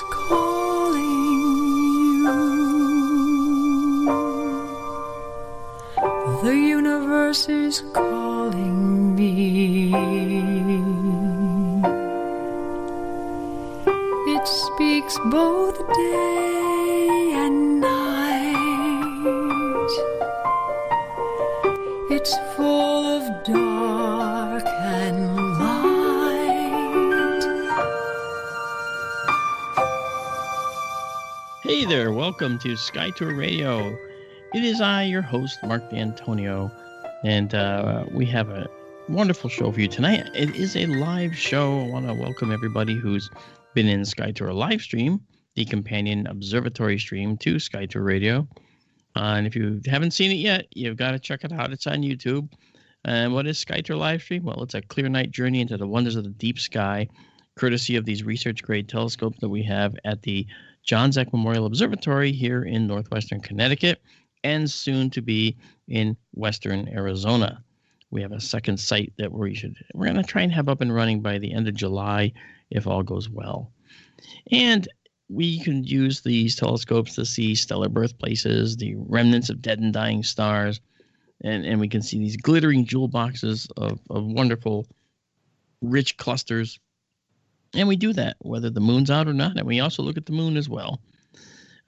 is calling you. The universe is calling me. It speaks both day and night. It's full of dark and light. Hey there, welcome to Sky Tour Radio. It is I, your host, Mark D'Antonio, and we have a wonderful show for you tonight. It is a live show. I want to welcome everybody who's been in Sky Tour live stream, the companion observatory stream to Sky Tour Radio. And if you haven't seen it yet, you've got to check it out. It's on YouTube. And what is Sky Tour live stream? Well, it's a clear night journey into the wonders of the deep sky, courtesy of these research-grade telescopes that we have at the John Zech Memorial Observatory here in northwestern Connecticut, and soon to be in western Arizona. We have a second site that we're going to try and have up and running by the end of July, if all goes well. And we can use these telescopes to see stellar birthplaces, the remnants of dead and dying stars, and we can see these glittering jewel boxes of wonderful, rich clusters. And we do that whether the moon's out or not, and we also look at the moon as well.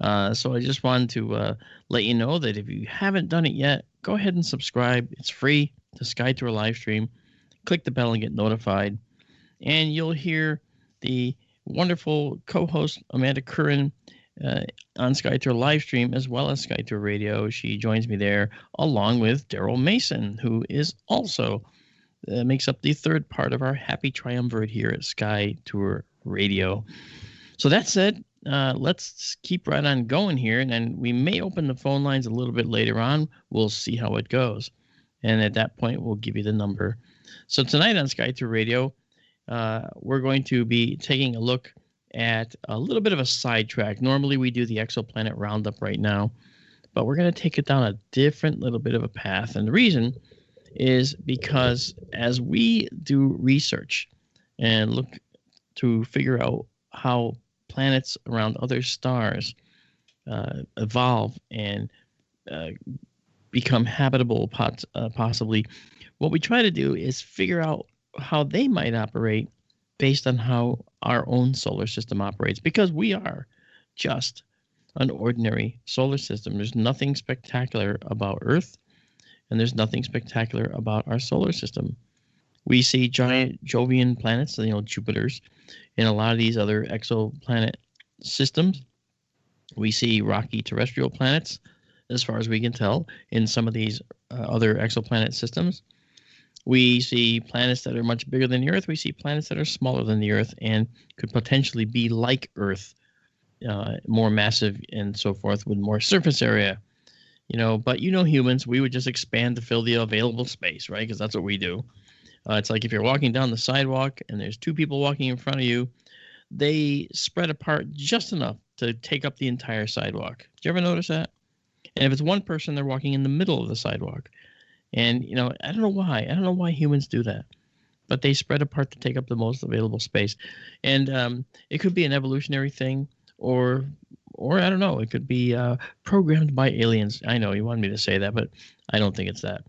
So I just wanted to let you know that if you haven't done it yet, go ahead and subscribe. It's free to Sky Tour live stream. Click the bell and get notified. And you'll hear the wonderful co-host Amanda Curran on Sky Tour live stream as well as Sky Tour Radio. She joins me there along with Daryl Mason, who is also makes up the third part of our happy triumvirate here at Sky Tour Radio. So that said, let's keep right on going here, and then we may open the phone lines a little bit later on. We'll see how it goes. And at that point, we'll give you the number. So tonight on Sky Tour Radio, we're going to be taking a look at a little bit of a sidetrack. Normally, we do the exoplanet roundup right now, but we're going to take it down a different little bit of a path. And the reason is because as we do research and look to figure out how planets around other stars evolve and become habitable, possibly, what we try to do is figure out how they might operate based on how our own solar system operates, because we are just an ordinary solar system. There's nothing spectacular about Earth, and there's nothing spectacular about our solar system. We see giant Jovian planets, Jupiters, in a lot of these other exoplanet systems. We see rocky terrestrial planets, as far as we can tell, in some of these other exoplanet systems. We see planets that are much bigger than the Earth. We see planets that are smaller than the Earth and could potentially be like Earth, more massive and so forth, with more surface area. But humans, we would just expand to fill the available space, right? Because that's what we do. It's like if you're walking down the sidewalk and there's two people walking in front of you, they spread apart just enough to take up the entire sidewalk. Did you ever notice that? And if it's one person, they're walking in the middle of the sidewalk. And, I don't know why. I don't know why humans do that. But they spread apart to take up the most available space. And it could be an evolutionary thing, or I don't know. It could be programmed by aliens. I know you wanted me to say that, but I don't think it's that.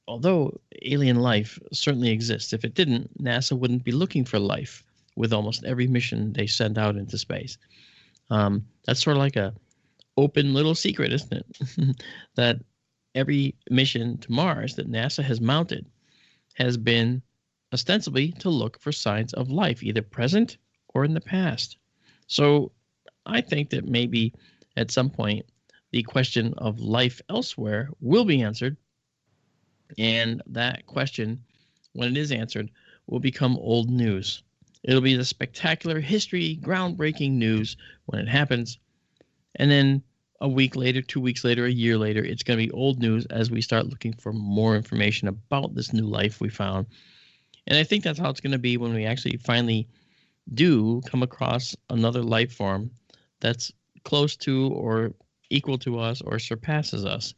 Although alien life certainly exists. If it didn't, NASA wouldn't be looking for life with almost every mission they send out into space. That's sort of like a open little secret, isn't it? That every mission to Mars that NASA has mounted has been ostensibly to look for signs of life, either present or in the past. So I think that maybe at some point the question of life elsewhere will be answered. And that question, when it is answered, will become old news. It'll be the spectacular history, groundbreaking news when it happens. And then a week later, 2 weeks later, a year later, it's going to be old news as we start looking for more information about this new life we found. And I think that's how it's going to be when we actually finally do come across another life form that's close to or equal to us or surpasses us.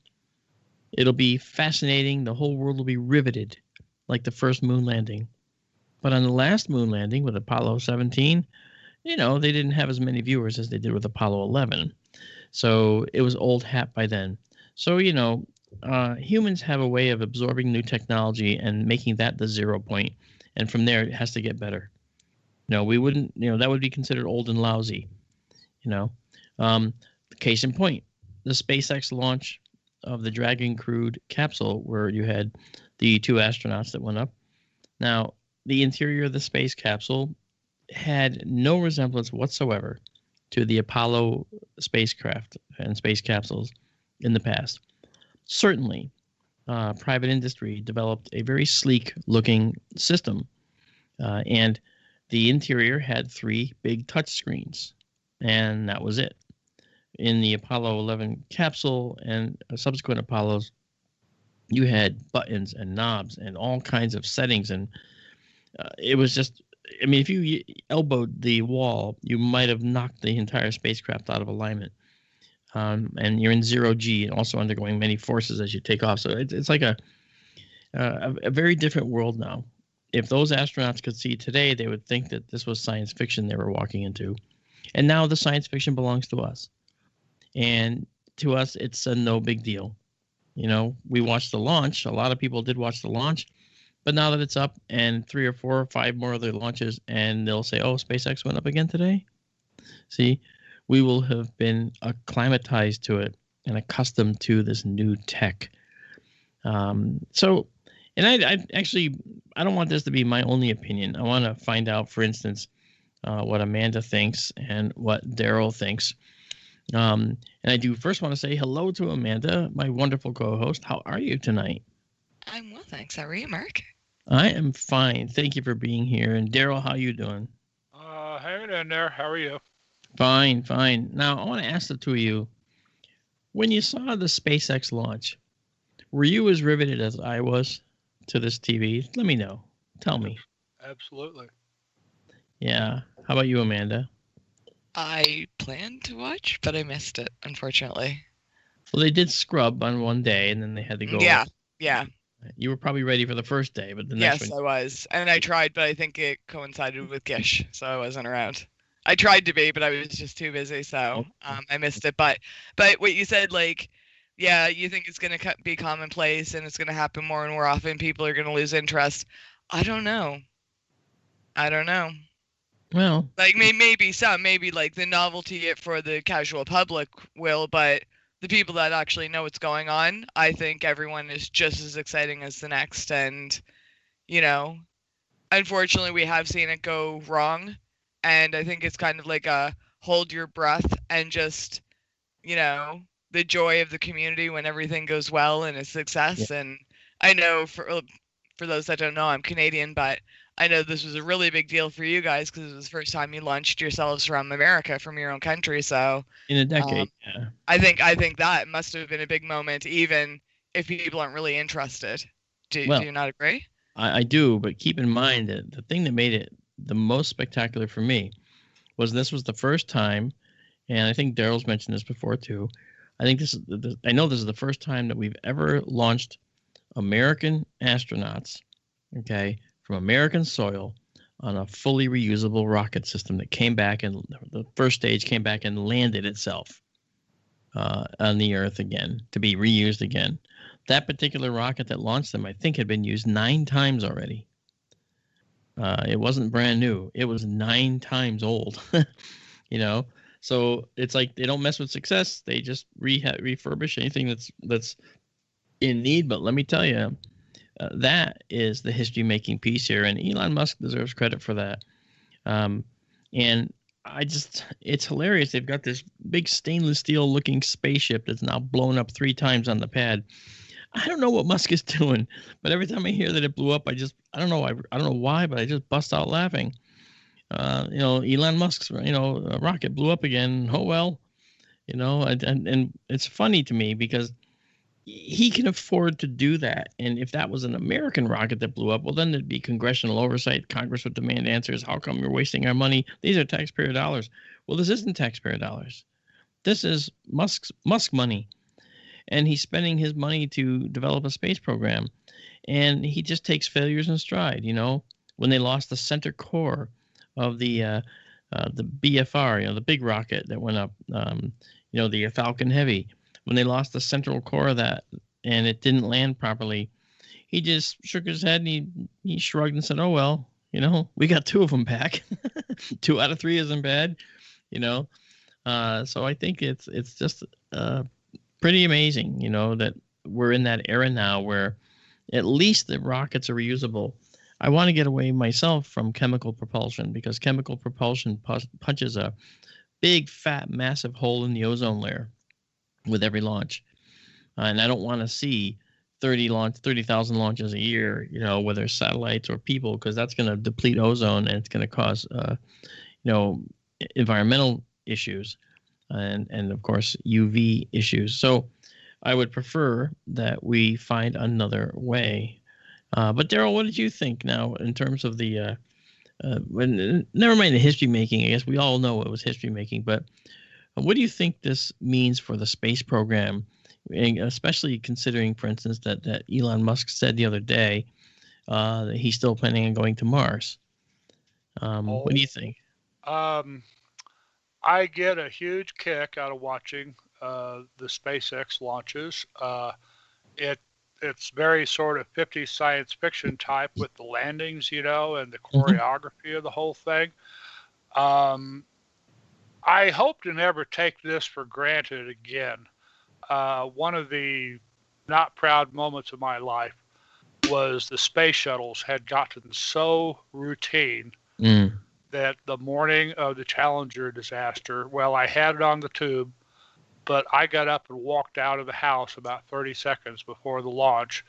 It'll be fascinating. The whole world will be riveted like the first moon landing. But on the last moon landing with Apollo 17, they didn't have as many viewers as they did with Apollo 11. So it was old hat by then. So, humans have a way of absorbing new technology and making that the 0 point. And from there, it has to get better. We wouldn't, that would be considered old and lousy, you know. Um, Case in point, the SpaceX launch of the Dragon crewed capsule, where you had the 2 astronauts that went up. Now, the interior of the space capsule had no resemblance whatsoever to the Apollo spacecraft and space capsules in the past. Certainly, private industry developed a very sleek looking system, and the interior had 3 big touch screens, and that was it. In the Apollo 11 capsule and subsequent Apollos, you had buttons and knobs and all kinds of settings, and it was just, I mean, if you elbowed the wall, you might have knocked the entire spacecraft out of alignment. And you're in 0G and also undergoing many forces as you take off. So it's like a very different world now. If those astronauts could see today, they would think that this was science fiction they were walking into. And now the science fiction belongs to us. And to us, it's a no big deal. We watched the launch. A lot of people did watch the launch. But now that it's up and 3 or 4 or 5 more other launches, and they'll say, oh, SpaceX went up again today. See, we will have been acclimatized to it and accustomed to this new tech. And I actually, I don't want this to be my only opinion. I want to find out, for instance, what Amanda thinks and what Daryl thinks. And I do first want to say hello to Amanda, my wonderful co-host. How are you tonight? I'm well, thanks. How are you, Mark? I am fine. Thank you for being here. And Daryl, how you doing? Hanging in there. How are you? Fine, fine. Now, I want to ask the 2 of you, when you saw the SpaceX launch, were you as riveted as I was to this TV? Let me know. Tell me. Absolutely. Yeah. How about you, Amanda? I planned to watch, but I missed it, unfortunately. Well, they did scrub on one day, and then they had to go. Yeah. You were probably ready for the first day, but the next one. Yes, I was. And I tried, but I think it coincided with Gish, so I wasn't around. I tried to be, but I was just too busy, so I missed it. But what you said, like, yeah, you think it's going to be commonplace and it's going to happen more and more often. People are going to lose interest. I don't know. Well, like maybe like the novelty for the casual public will, but the people that actually know what's going on, I think everyone is just as exciting as the next. And, unfortunately, we have seen it go wrong. And I think it's kind of like a hold your breath and just, the joy of the community when everything goes well and a success. Yeah. And I know for those that don't know, I'm Canadian, but I know this was a really big deal for you guys because it was the first time you launched yourselves from America, from your own country. So in a decade, yeah. I think that must have been a big moment, even if people aren't really interested. Do you not agree? I do, but keep in mind that the thing that made it the most spectacular for me was this was the first time, and I think Daryl's mentioned this before too. I think I know this is the first time that we've ever launched American astronauts, okay, from American soil on a fully reusable rocket system that came back, and the first stage came back and landed itself on the Earth again to be reused again. That particular rocket that launched them, I think, had been used 9 times already. It wasn't brand new. It was 9 times old, So it's like they don't mess with success. They just refurbish anything that's in need. But let me tell you, that is the history-making piece here, and Elon Musk deserves credit for that. And it's hilarious. They've got this big stainless steel-looking spaceship that's now blown up 3 times on the pad. I don't know what Musk is doing, but every time I hear that it blew up, I don't know why, but I just bust out laughing. Elon Musk's rocket blew up again. Oh well, and it's funny to me because he can afford to do that. And if that was an American rocket that blew up, well, then there'd be congressional oversight. Congress would demand answers. How come you're wasting our money? These are taxpayer dollars. Well, this isn't taxpayer dollars. This is Musk money. And he's spending his money to develop a space program. And he just takes failures in stride. When they lost the center core of the the BFR, the big rocket that went up, the Falcon Heavy, when they lost the central core of that and it didn't land properly, he just shook his head and he shrugged and said, "Oh well, we got 2 of them back. 2 out of 3 isn't bad, So I think it's just pretty amazing, that we're in that era now where at least the rockets are reusable. I want to get away myself from chemical propulsion because chemical propulsion punches a big, fat, massive hole in the ozone layer with every launch. And I don't want to see 30,000 launches a year, whether it's satellites or people, because that's going to deplete ozone and it's going to cause, environmental issues and of course, UV issues. So I would prefer that we find another way. But Daryl, what did you think now in terms of the never mind the history making? I guess we all know it was history making, but what do you think this means for the space program, and especially considering, for instance, that Elon Musk said the other day that he's still planning on going to Mars? What do you think? I get a huge kick out of watching the SpaceX launches. It's very sort of 50s science fiction type with the landings, and the choreography of the whole thing. I hope to never take this for granted again. One of the not proud moments of my life was the space shuttles had gotten so routine that the morning of the Challenger disaster, I had it on the tube, but I got up and walked out of the house about 30 seconds before the launch,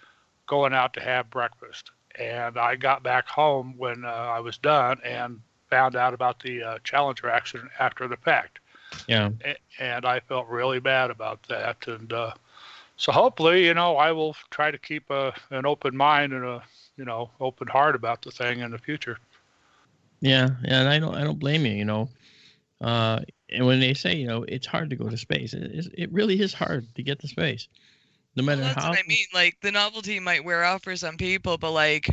going out to have breakfast. And I got back home when I was done and found out about the Challenger accident after the fact. Yeah. And I felt really bad about that. And so hopefully, I will try to keep an open mind and a, open heart about the thing in the future. Yeah, and I don't blame you. And when they say it's hard to go to space, it really is hard to get to space, no matter that's how. what I mean. Like the novelty might wear off for some people, but like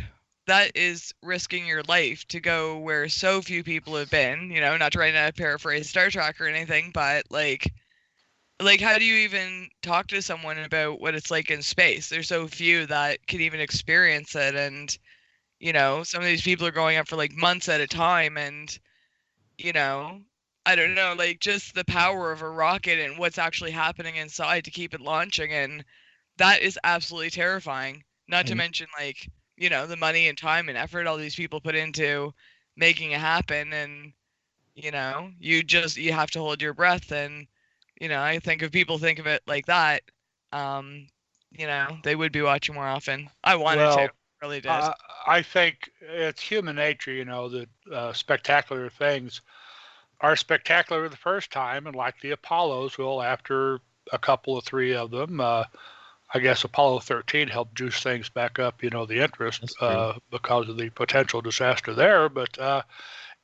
that is risking your life to go where so few people have been. Not trying to paraphrase Star Trek or anything, but like how do you even talk to someone about what it's like in space? There's so few that can even experience it, and some of these people are going up for like months at a time, and I don't know, like just the power of a rocket and what's actually happening inside to keep it launching, and that is absolutely terrifying. Not to mention like the money and time and effort all these people put into making it happen, and you have to hold your breath, and I think if people think of it like that, they would be watching more often. I wanted to, really did. I think it's human nature, that spectacular things are spectacular the first time, and like the Apollos, after a couple of 3 of them, I guess Apollo 13 helped juice things back up, the interest because of the potential disaster there. But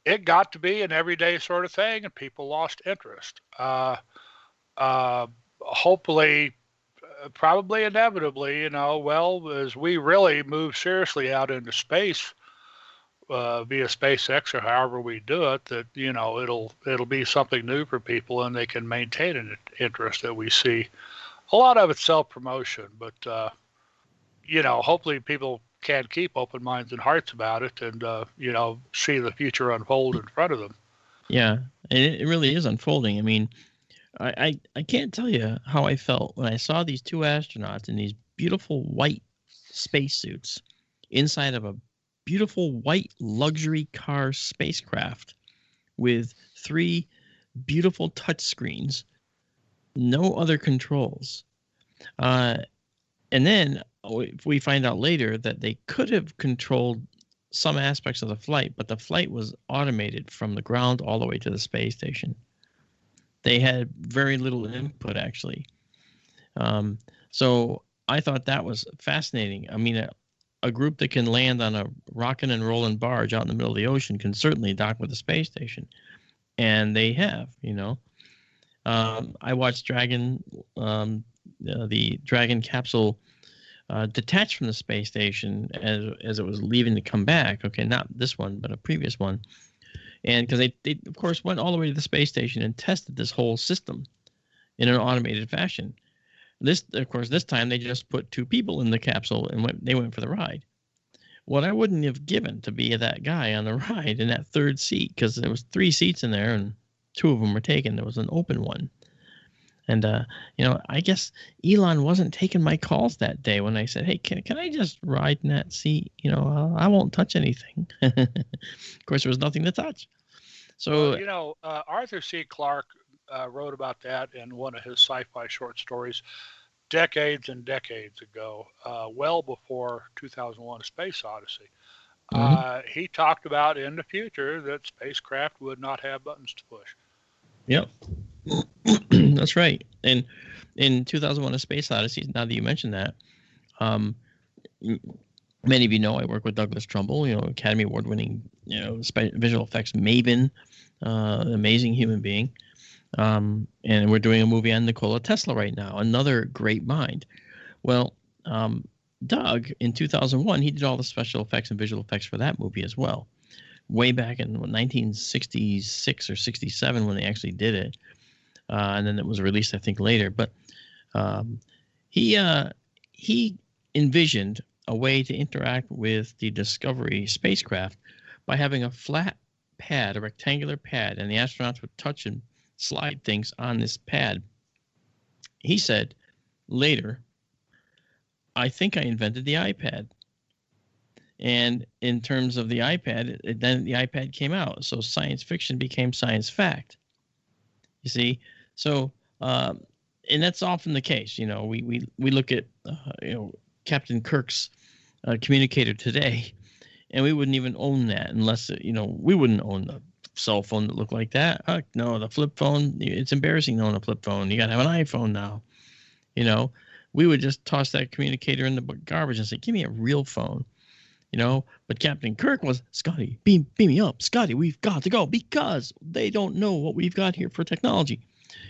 it got to be an everyday sort of thing, and people lost interest. Hopefully, probably inevitably, as we really move seriously out into space via SpaceX or however we do it, that it'll be something new for people, and they can maintain an interest that we see. A lot of it's self-promotion, but hopefully people can keep open minds and hearts about it, and see the future unfold in front of them. Yeah, and it really is unfolding. I mean, I can't tell you how I felt when I saw these 2 astronauts in these beautiful white spacesuits inside of a beautiful white luxury car spacecraft with 3 beautiful touch screens, no other controls. And then we find out later that they could have controlled some aspects of the flight, but the flight was automated from the ground all the way to the space station. They had very little input, actually. So I thought that was fascinating. I mean, a group that can land on a rocking and rolling barge out in the middle of the ocean can certainly dock with the space station. And they have, I watched Dragon, the Dragon capsule detach from the space station as it was leaving to come back. Okay, not this one, but a previous one. And because they, of course, went all the way to the space station and tested this whole system in an automated fashion. Of course, this time they just put 2 people in the capsule and they went for the ride. What I wouldn't have given to be that guy on the ride in that 3rd seat, because there was 3 seats in there and 2 of them were taken. There was an open one. And, I guess Elon wasn't taking my calls that day when I said, hey, can I just ride in that seat? I won't touch anything. Of course, there was nothing to touch. So, Arthur C. Clarke wrote about that in one of his sci-fi short stories decades and decades ago, well before 2001: A Space Odyssey. He talked about in the future that spacecraft would not have buttons to push. Yep. That's right. And in 2001: A Space Odyssey, now that you mentioned that, many of you know I work with Douglas Trumbull, Academy Award-winning, visual effects maven, amazing human being. And we're doing a movie on Nikola Tesla right now, another great mind. Well, Doug, in 2001, he did all the special effects and visual effects for that movie as well, way back in 1966 or 67 when they actually did it. And then it was released, I think, later. But he envisioned a way to interact with the Discovery spacecraft by having a flat pad, a rectangular pad, and the astronauts would touch and slide things on this pad. He said later, I think I invented the iPad. And in terms of the iPad, then the iPad came out. So science fiction became science fact. You see? So, and that's often the case. We look at, Captain Kirk's communicator today, and we wouldn't even own that unless, we wouldn't own the cell phone that looked like that. No, the flip phone, it's embarrassing to own a flip phone. You got to have an iPhone now. We would just toss that communicator in the garbage and say, give me a real phone. But Captain Kirk was, Scotty, beam me up. Scotty, we've got to go, because they don't know what we've got here for technology.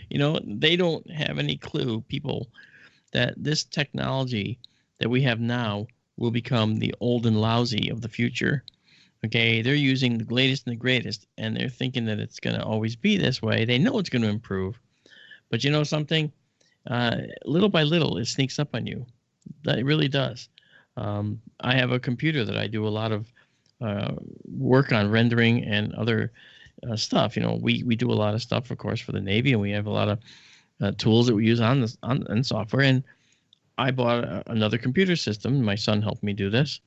They don't have any clue, people, that this technology that we have now will become the old and lousy of the future. Okay, they're using the latest and the greatest, and they're thinking that it's going to always be this way. They know it's going to improve. But you know something? Little by little, it sneaks up on you. It really does. I have a computer that I do a lot of work on, rendering and other stuff. We do a lot of stuff, of course, for the Navy, and we have a lot of tools that we use on software. And I bought another computer system. My son helped me do this.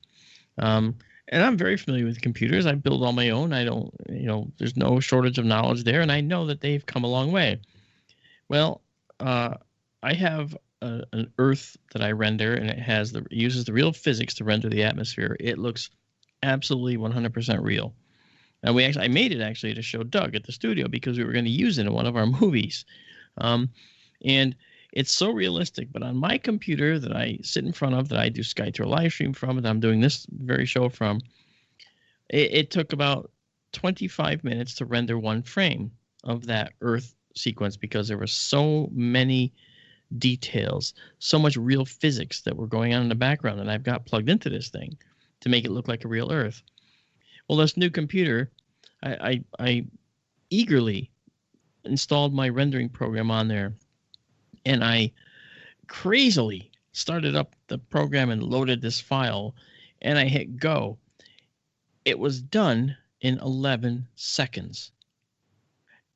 And I'm very familiar with computers. I build all my own. I don't, there's no shortage of knowledge there, and I know that they've come a long way. Well, I have an Earth that I render, and it uses the real physics to render the atmosphere. It looks absolutely 100% real. And I made it actually to show Doug at the studio because we were going to use it in one of our movies. And it's so realistic. But on my computer that I sit in front of, that I do Sky Tour live stream from, that I'm doing this very show from, it took about 25 minutes to render one frame of that Earth sequence because there were so many details, so much real physics that were going on in the background that I've got plugged into this thing to make it look like a real Earth. Well, this new computer, I eagerly installed my rendering program on there, and I crazily started up the program and loaded this file, and I hit go. It was done in 11 seconds.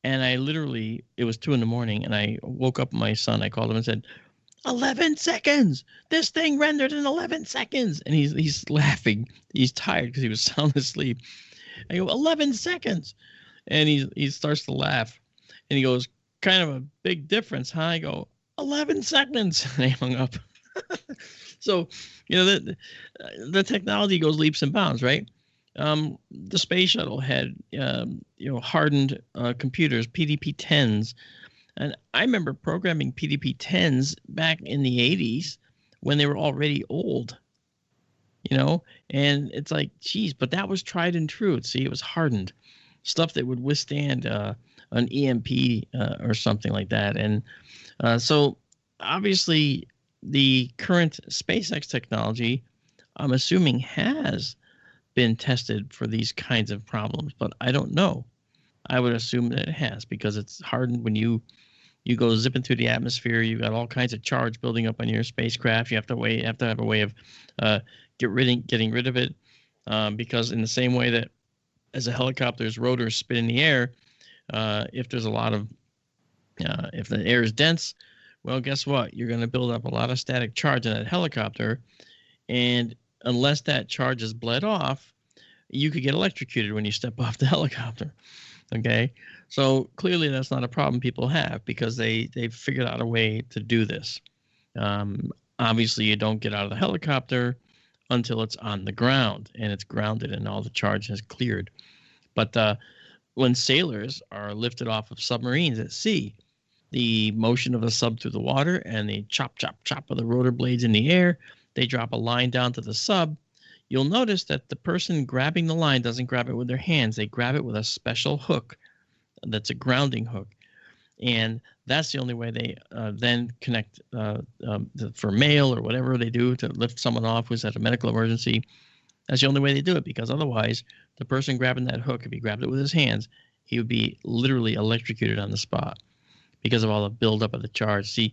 And I literally, it was 2 a.m, and I woke up my son. I called him and said, 11 seconds! This thing rendered in 11 seconds! And he's laughing. He's tired because he was sound asleep. I go, 11 seconds! And he starts to laugh. And he goes, kind of a big difference, huh? I go, 11 seconds! And I hung up. So, the technology goes leaps and bounds, right? The space shuttle had, hardened computers, PDP-10s. And I remember programming PDP-10s back in the 80s when they were already old, and it's like, geez, but that was tried and true. See, it was hardened stuff that would withstand an EMP or something like that. And so obviously the current SpaceX technology, I'm assuming, has been tested for these kinds of problems, but I don't know. I would assume that it has, because it's hardened when you go zipping through the atmosphere. You've got all kinds of charge building up on your spacecraft. You have to have a way of getting rid of it, because in the same way that as a helicopter's rotors spin in the air, if there's a lot of if the air is dense, well, guess what? You're going to build up a lot of static charge in that helicopter, and unless that charge is bled off, you could get electrocuted when you step off the helicopter. Okay, so clearly that's not a problem people have, because they've figured out a way to do this. Obviously, you don't get out of the helicopter until it's on the ground and it's grounded and all the charge has cleared. But when sailors are lifted off of submarines at sea, the motion of the sub through the water and the chop, chop, chop of the rotor blades in the air, they drop a line down to the sub. You'll notice that the person grabbing the line doesn't grab it with their hands. They grab it with a special hook that's a grounding hook. And that's the only way they then connect for mail or whatever they do to lift someone off who's at a medical emergency. That's the only way they do it, because otherwise the person grabbing that hook, if he grabbed it with his hands, he would be literally electrocuted on the spot because of all the buildup of the charge. See,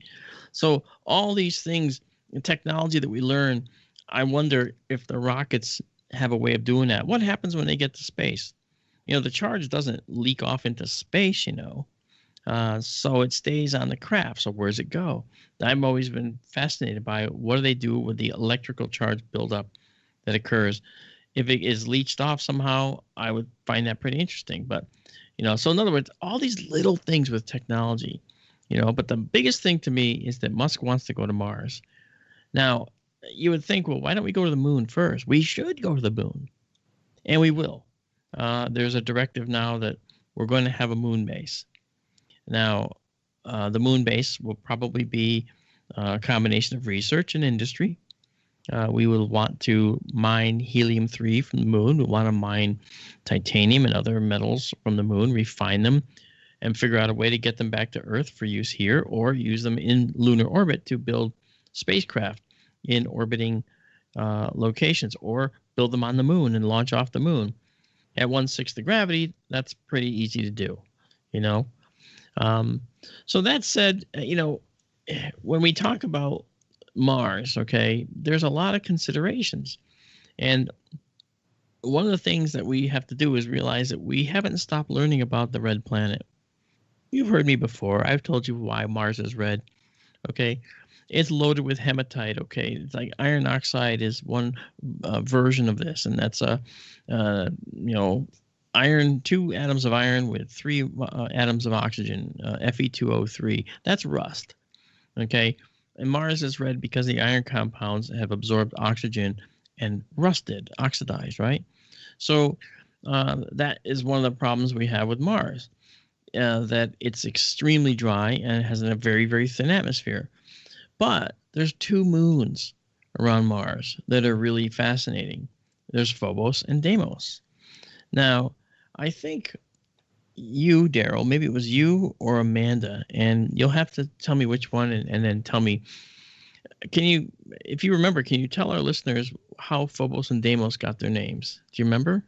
so all these things, the technology that we learn, I wonder if the rockets have a way of doing that. What happens when they get to space? The charge doesn't leak off into space, so it stays on the craft. So where's it go? I've always been fascinated by what do they do with the electrical charge buildup that occurs. If it is leached off somehow, I would find that pretty interesting. But, so in other words, all these little things with technology, but the biggest thing to me is that Musk wants to go to Mars. Now, you would think, well, why don't we go to the moon first? We should go to the moon, and we will. There's a directive now that we're going to have a moon base. Now, the moon base will probably be a combination of research and industry. We will want to mine helium-3 from the moon. We'll want to mine titanium and other metals from the moon, refine them, and figure out a way to get them back to Earth for use here, or use them in lunar orbit to build spacecraft in orbiting locations, or build them on the moon and launch off the moon. At 1/6 the gravity, that's pretty easy to do, So that said, when we talk about Mars, okay, there's a lot of considerations. And one of the things that we have to do is realize that we haven't stopped learning about the red planet. You've heard me before. I've told you why Mars is red, okay? It's loaded with hematite, okay? It's like iron oxide is one version of this, and that's iron, 2 atoms of iron with 3 atoms of oxygen, Fe2O3. That's rust, okay? And Mars is red because the iron compounds have absorbed oxygen and oxidized, right? So that is one of the problems we have with Mars, that it's extremely dry and it has a very, very thin atmosphere. But there's 2 moons around Mars that are really fascinating. There's Phobos and Deimos. Now, I think you, Daryl, maybe it was you or Amanda, and you'll have to tell me which one and then tell me, if you remember, can you tell our listeners how Phobos and Deimos got their names? Do you remember?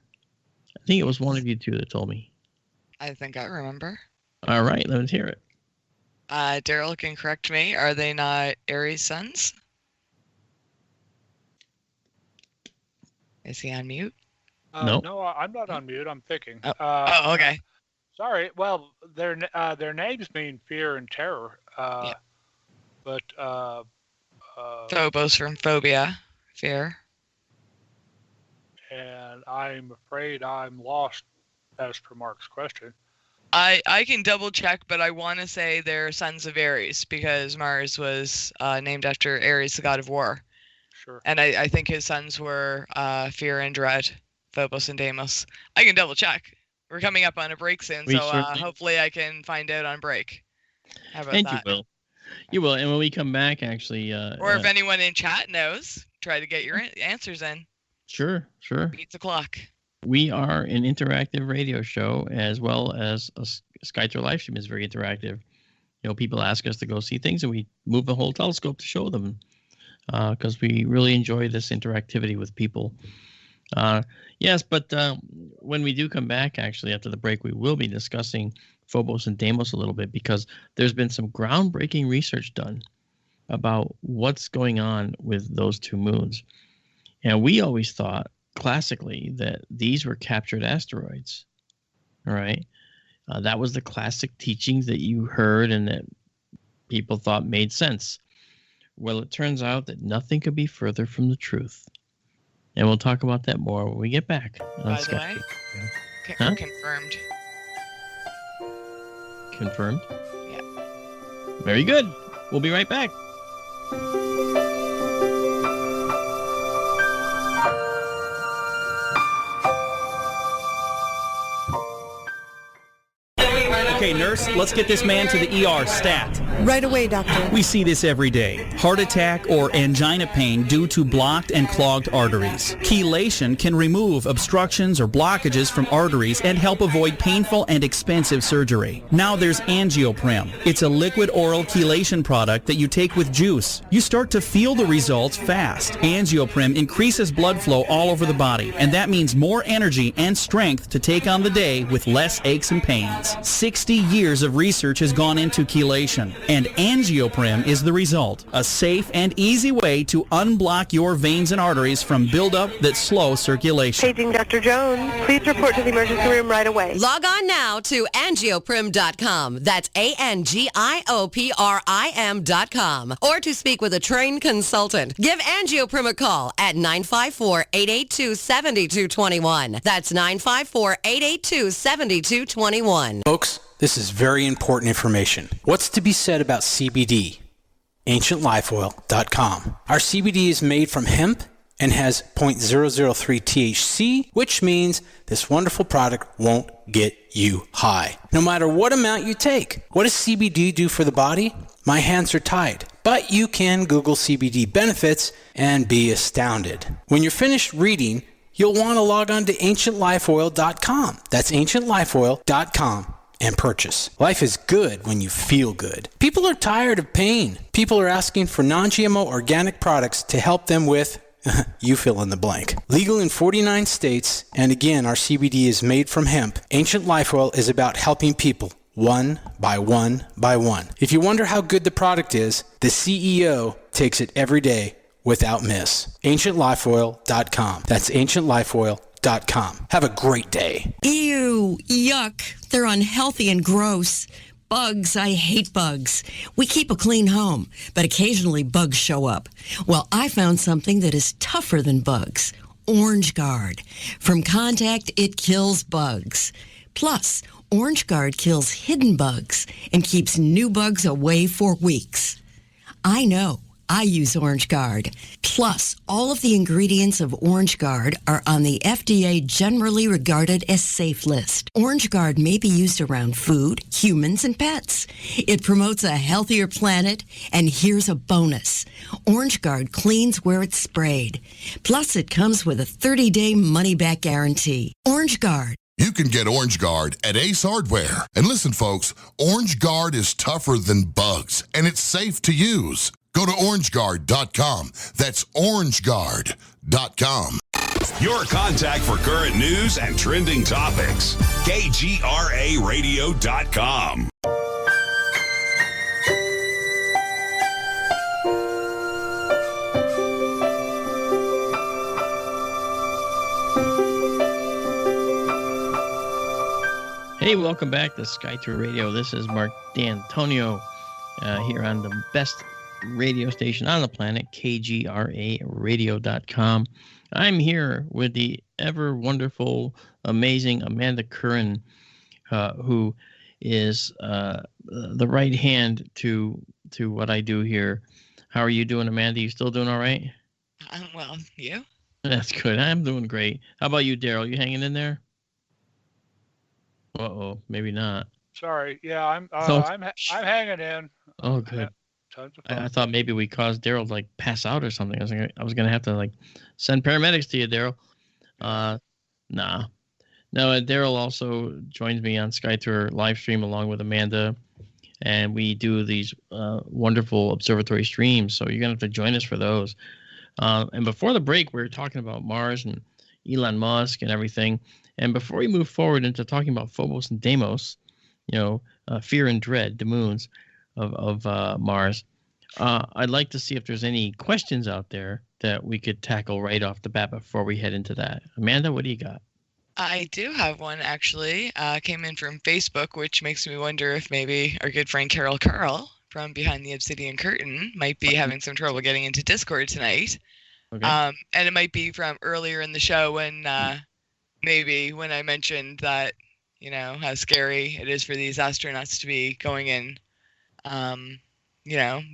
I think it was one of you two that told me. I think I remember. All right, let's hear it. Daryl can correct me. Are they not Aries suns? Is he on mute? No. No, I'm not on mute. I'm thinking. Oh, okay. Sorry. Well, their names mean fear and terror. Yeah. But Phobos from phobia, fear. And I'm afraid I'm lost as per Mark's question. I can double check, but I want to say they're sons of Aries because Mars was named after Ares, the god of war. Sure. And I think his sons were Fear and Dread, Phobos and Deimos. I can double check. We're coming up on a break soon, so hopefully I can find out on break. How about that? You will. And when we come back, actually... or if anyone in chat knows, try to get your answers in. Sure. Beats the clock. We are an interactive radio show, as well as a Skytour live stream is very interactive. People ask us to go see things, and we move the whole telescope to show them, because we really enjoy this interactivity with people. Yes, but when we do come back, actually, after the break, we will be discussing Phobos and Deimos a little bit because there's been some groundbreaking research done about what's going on with those two moons. And we always thought, classically, that these were captured asteroids. All right. That was the classic teachings that you heard and that people thought made sense. Well, it turns out that nothing could be further from the truth. And we'll talk about that more when we get back. By the way, Huh? confirmed. Confirmed? Yeah. Very good. We'll be right back. Okay, nurse, let's get this man to the ER stat. Right away, doctor. We see this every day. Heart attack or angina pain due to blocked and clogged arteries. Chelation can remove obstructions or blockages from arteries and help avoid painful and expensive surgery. Now there's Angioprim. It's a liquid oral chelation product that you take with juice. You start to feel the results fast. Angioprim increases blood flow all over the body, and that means more energy and strength to take on the day with less aches and pains. 60 years of research has gone into chelation, and Angioprim is the result. A safe and easy way to unblock your veins and arteries from buildup that slow circulation. Paging Dr. Jones. Please report to the emergency room right away. Log on now to angioprim.com. That's ANGIOPRIM.com. Or to speak with a trained consultant. Give Angioprim a call at 954-882-7221. That's 954-882-7221. Folks, this is very important information. What's to be said about CBD? AncientLifeOil.com. Our CBD is made from hemp and has 0.003 THC, which means this wonderful product won't get you high, no matter what amount you take. What does CBD do for the body? My hands are tied, but you can Google CBD benefits and be astounded. When you're finished reading, you'll want to log on to AncientLifeOil.com. That's AncientLifeOil.com. and purchase. Life is good when you feel good. People are tired of pain. People are asking for non-GMO organic products to help them with, you fill in the blank. Legal in 49 states, and again, our CBD is made from hemp. Ancient Life Oil is about helping people one by one by one. If you wonder how good the product is, the CEO takes it every day without miss. AncientLifeOil.com. That's AncientLifeOil.com. Have a great day. Ew, yuck. They're unhealthy and gross. Bugs, I hate bugs. We keep a clean home, but occasionally bugs show up. Well, I found something that is tougher than bugs. Orange Guard. From contact, it kills bugs. Plus, Orange Guard kills hidden bugs and keeps new bugs away for weeks. I know. I use Orange Guard. Plus, all of the ingredients of Orange Guard are on the FDA generally regarded as safe list. Orange Guard may be used around food, humans, and pets. It promotes a healthier planet, and here's a bonus. Orange Guard cleans where it's sprayed. Plus, it comes with a 30-day money-back guarantee. Orange Guard. You can get Orange Guard at Ace Hardware. And listen, folks, Orange Guard is tougher than bugs, and it's safe to use. Go to orangeguard.com. That's orangeguard.com. Your contact for current news and trending topics. KGRAradio.com. Hey, welcome back to Sky Tour Radio. This is Mark D'Antonio here on the best radio station on the planet, KGRAradio.com. I'm here with the ever wonderful, amazing Amanda Curran, who is the right hand to what I do here. How are you doing, Amanda? You still doing all right? Well, you? That's good. I'm doing great. How about you, Daryl? You hanging in there? Uh-oh, maybe not. Sorry. Yeah, I'm hanging in. Oh, good. Tons of fun. I thought maybe we caused Daryl to like pass out or something. I was gonna have to like send paramedics to you, Daryl. Nah. No, Daryl also joins me on Sky Tour live stream along with Amanda, and we do these wonderful observatory streams. So you're gonna have to join us for those. And before the break, we were talking about Mars, and Elon Musk and everything. And before we move forward into talking about Phobos and Deimos, fear and dread, the moons of Mars, I'd like to see if there's any questions out there that we could tackle right off the bat before we head into that. Amanda, what do you got? I do have one, actually. Came in from Facebook, which makes me wonder if maybe our good friend Carol from Behind the Obsidian Curtain might be having some trouble getting into Discord tonight. Okay. And it might be from earlier in the show when maybe when I mentioned that, how scary it is for these astronauts to be going in,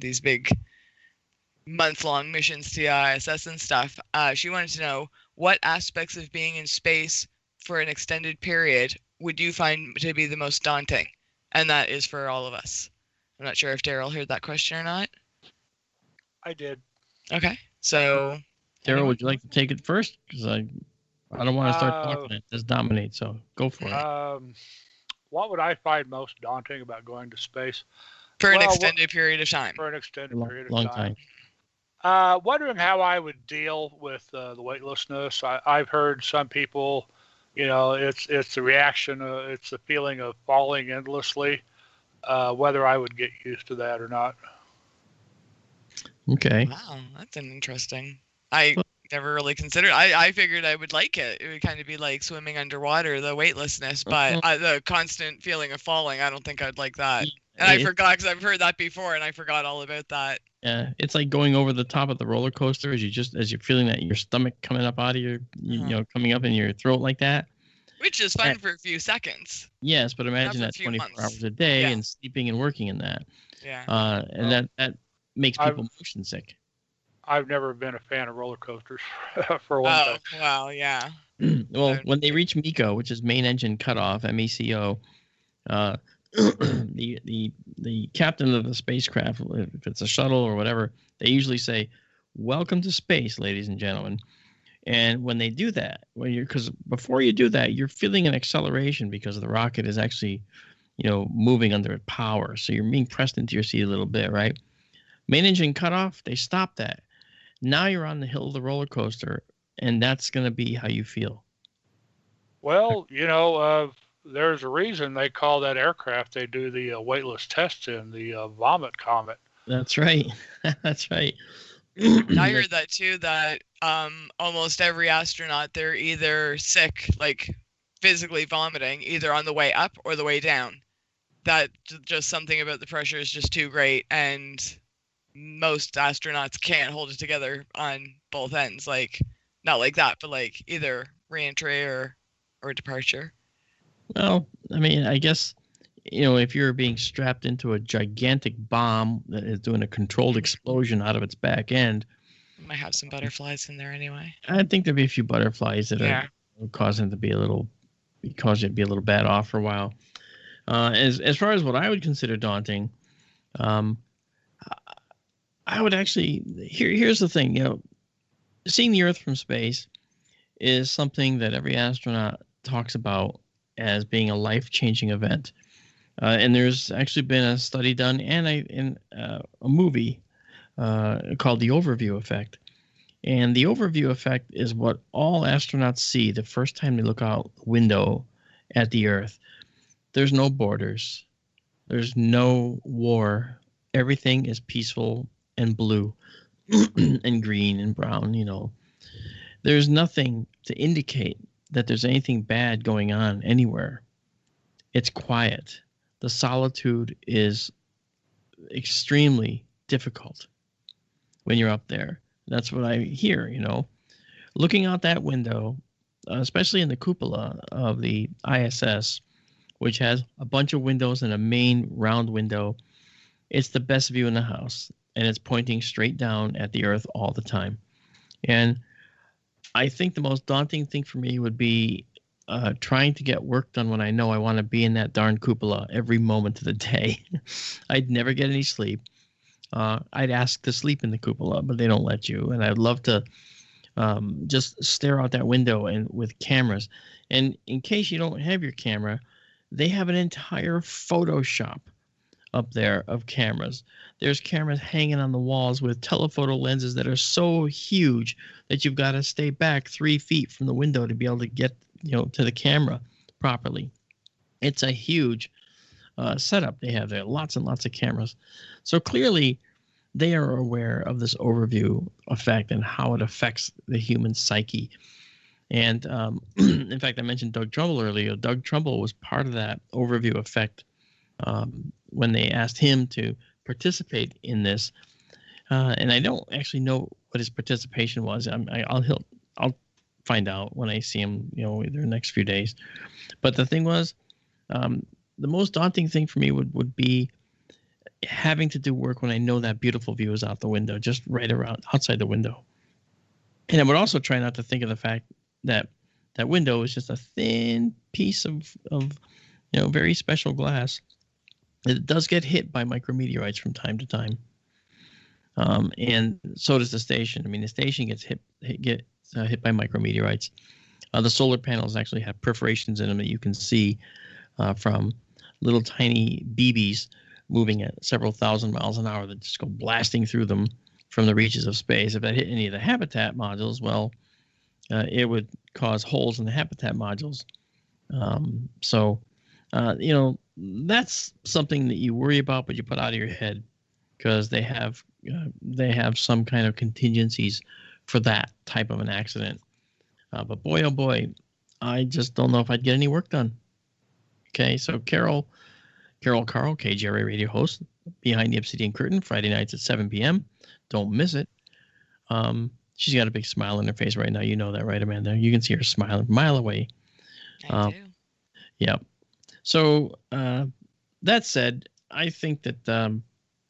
these big month-long missions to the ISS and stuff. She wanted to know what aspects of being in space for an extended period would you find to be the most daunting? And that is for all of us. I'm not sure if Daryl heard that question or not. I did. Okay. So, Daryl, would you like to take it first? Because I don't want to start talking it. Just dominate. So go for it. What would I find most daunting about going to space? For an extended period of time. For an extended period of long time. time. Wondering how I would deal with the weightlessness. I've heard some people, it's the reaction, it's the feeling of falling endlessly. Whether I would get used to that or not. Okay. Wow, that's an interesting. I never really considered. I figured I would like it. It would kind of be like swimming underwater, the weightlessness, but the constant feeling of falling, I don't think I'd like that. And I forgot, because I've heard that before, and I forgot all about that. Yeah, it's like going over the top of the roller coaster as you're feeling that your stomach coming up out of your, coming up in your throat like that. Which is fun for a few seconds. Yes, but imagine that 24 hours a day and sleeping and working in that. Yeah. And that makes people motion sick. I've never been a fan of roller coasters, for one thing. Oh, wow, yeah. Well, when they reach MECO, which is main engine cutoff, MECO, the captain of the spacecraft, if it's a shuttle or whatever, they usually say, "Welcome to space, ladies and gentlemen." And when they do that, because before you do that, you're feeling an acceleration because the rocket is actually, moving under power. So you're being pressed into your seat a little bit, right? Main engine cutoff, they stop that. Now you're on the hill of the roller coaster, and that's going to be how you feel. Well, there's a reason they call that aircraft they do the weightless tests in, the Vomit Comet. That's right. That's right. I heard that too, that almost every astronaut, they're either sick, like physically vomiting, either on the way up or the way down. That just something about the pressure is just too great, and most astronauts can't hold it together on both ends. Like, not like that, but like either re-entry or departure. Well, I mean, I guess, if you're being strapped into a gigantic bomb that is doing a controlled explosion out of its back end. Might have some butterflies in there anyway. I think there'd be a few butterflies that are causing it to be a little bad off for a while. As far as what I would consider daunting, I would actually, here's the thing, seeing the Earth from space is something that every astronaut talks about as being a life-changing event. And there's actually been a study done and a movie called The Overview Effect. And the overview effect is what all astronauts see the first time they look out the window at the Earth. There's no borders. There's no war. Everything is peaceful and blue and green and brown, There's nothing to indicate that there's anything bad going on anywhere. It's quiet. The solitude is extremely difficult when you're up there. That's what I hear, Looking out that window, especially in the cupola of the ISS, which has a bunch of windows and a main round window, it's the best view in the house, and it's pointing straight down at the Earth all the time. And I think the most daunting thing for me would be trying to get work done when I know I want to be in that darn cupola every moment of the day. I'd never get any sleep. I'd ask to sleep in the cupola, but they don't let you. And I'd love to just stare out that window and with cameras. And in case you don't have your camera, they have an entire Photoshop up there of cameras. There's cameras hanging on the walls with telephoto lenses that are so huge that you've got to stay back 3 feet from the window to be able to get, to the camera properly. It's a huge setup they have there. Lots and lots of cameras. So clearly they are aware of this overview effect and how it affects the human psyche. And in fact, I mentioned Doug Trumbull earlier. Doug Trumbull was part of that overview effect when they asked him to participate in this. And I don't actually know what his participation was. I'll find out when I see him, either the next few days. But the thing was, the most daunting thing for me would be having to do work when I know that beautiful view is out the window, just right around outside the window. And I would also try not to think of the fact that that window is just a thin piece of very special glass. It does get hit by micrometeorites from time to time. And so does the station. I mean, the station gets hit by micrometeorites. The solar panels actually have perforations in them that you can see from little tiny BBs moving at several thousand miles an hour that just go blasting through them from the reaches of space. If that hit any of the habitat modules, well, it would cause holes in the habitat modules. That's something that you worry about, but you put out of your head because they have some kind of contingencies for that type of an accident. But boy, oh boy, I just don't know if I'd get any work done. Okay, so Carol Carl, KGRA radio host, Behind the Obsidian Curtain, Friday nights at 7 p.m. Don't miss it. She's got a big smile on her face right now. You know that, right, Amanda? You can see her smiling a mile away. I do. Yeah. So that said, I think that that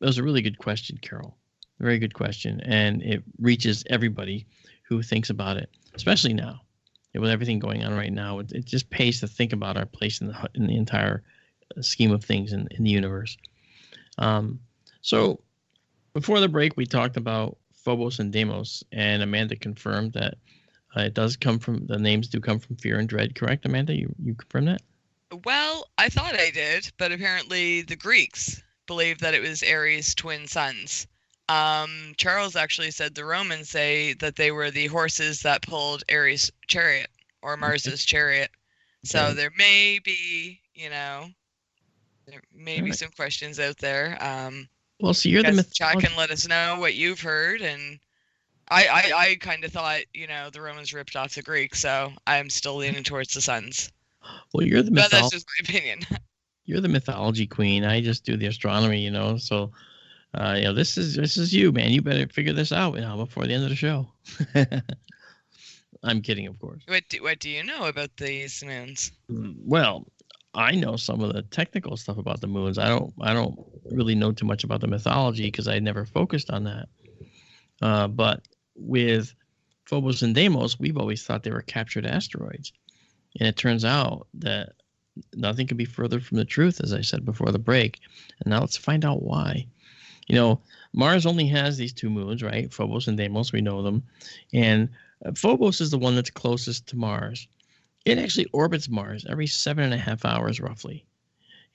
was a really good question, Carol. A very good question. And it reaches everybody who thinks about it, especially now. With everything going on right now, it just pays to think about our place in the entire scheme of things in the universe. So before the break, we talked about Phobos and Deimos, and Amanda confirmed that it does come from, the names do come from fear and dread, correct, Amanda? You confirmed that? Well, I thought I did, but apparently the Greeks believed that it was Ares' twin sons. Charles actually said the Romans say that they were the horses that pulled Ares' chariot or Mars's chariot. So there may be, some questions out there. Well, so you're the Chat can let us know what you've heard, and I kind of thought, the Romans ripped off the Greeks, so I'm still leaning towards the sons. Well, you're the But that's just my opinion. You're the mythology queen. I just do the astronomy, so this is you, man. You better figure this out before the end of the show. I'm kidding, of course. What do you know about these moons? Well, I know some of the technical stuff about the moons. I don't really know too much about the mythology because I never focused on that. But with Phobos and Deimos, we've always thought they were captured asteroids. And it turns out that nothing could be further from the truth, as I said before the break. And now let's find out why. Mars only has these two moons, right? Phobos and Deimos, we know them. And Phobos is the one that's closest to Mars. It actually orbits Mars every 7.5 hours, roughly.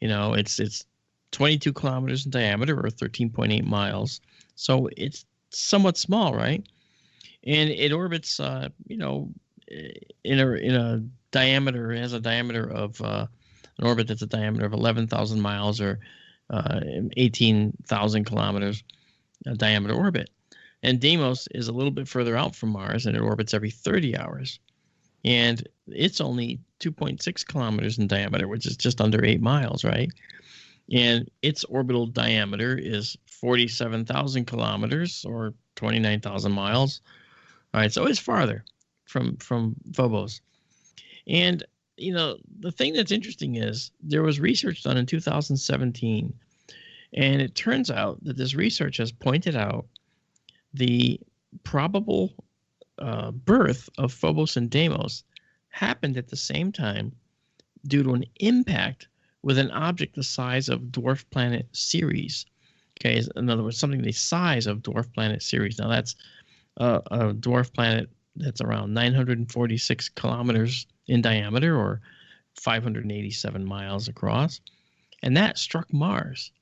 It's 22 kilometers in diameter, or 13.8 miles. So it's somewhat small, right? And it orbits, in a diameter. It has a diameter of an orbit that's a diameter of 11,000 miles, or 18,000 kilometers diameter orbit. And Deimos is a little bit further out from Mars, and it orbits every 30 hours. And it's only 2.6 kilometers in diameter, which is just under 8 miles, right? And its orbital diameter is 47,000 kilometers, or 29,000 miles. All right, so it's farther from Phobos. And, the thing that's interesting is there was research done in 2017, and it turns out that this research has pointed out the probable birth of Phobos and Deimos happened at the same time due to an impact with an object the size of dwarf planet Ceres. Okay, in other words, something the size of dwarf planet Ceres. Now that's a dwarf planet that's around 946 kilometers in diameter, or 587 miles across, and that struck Mars.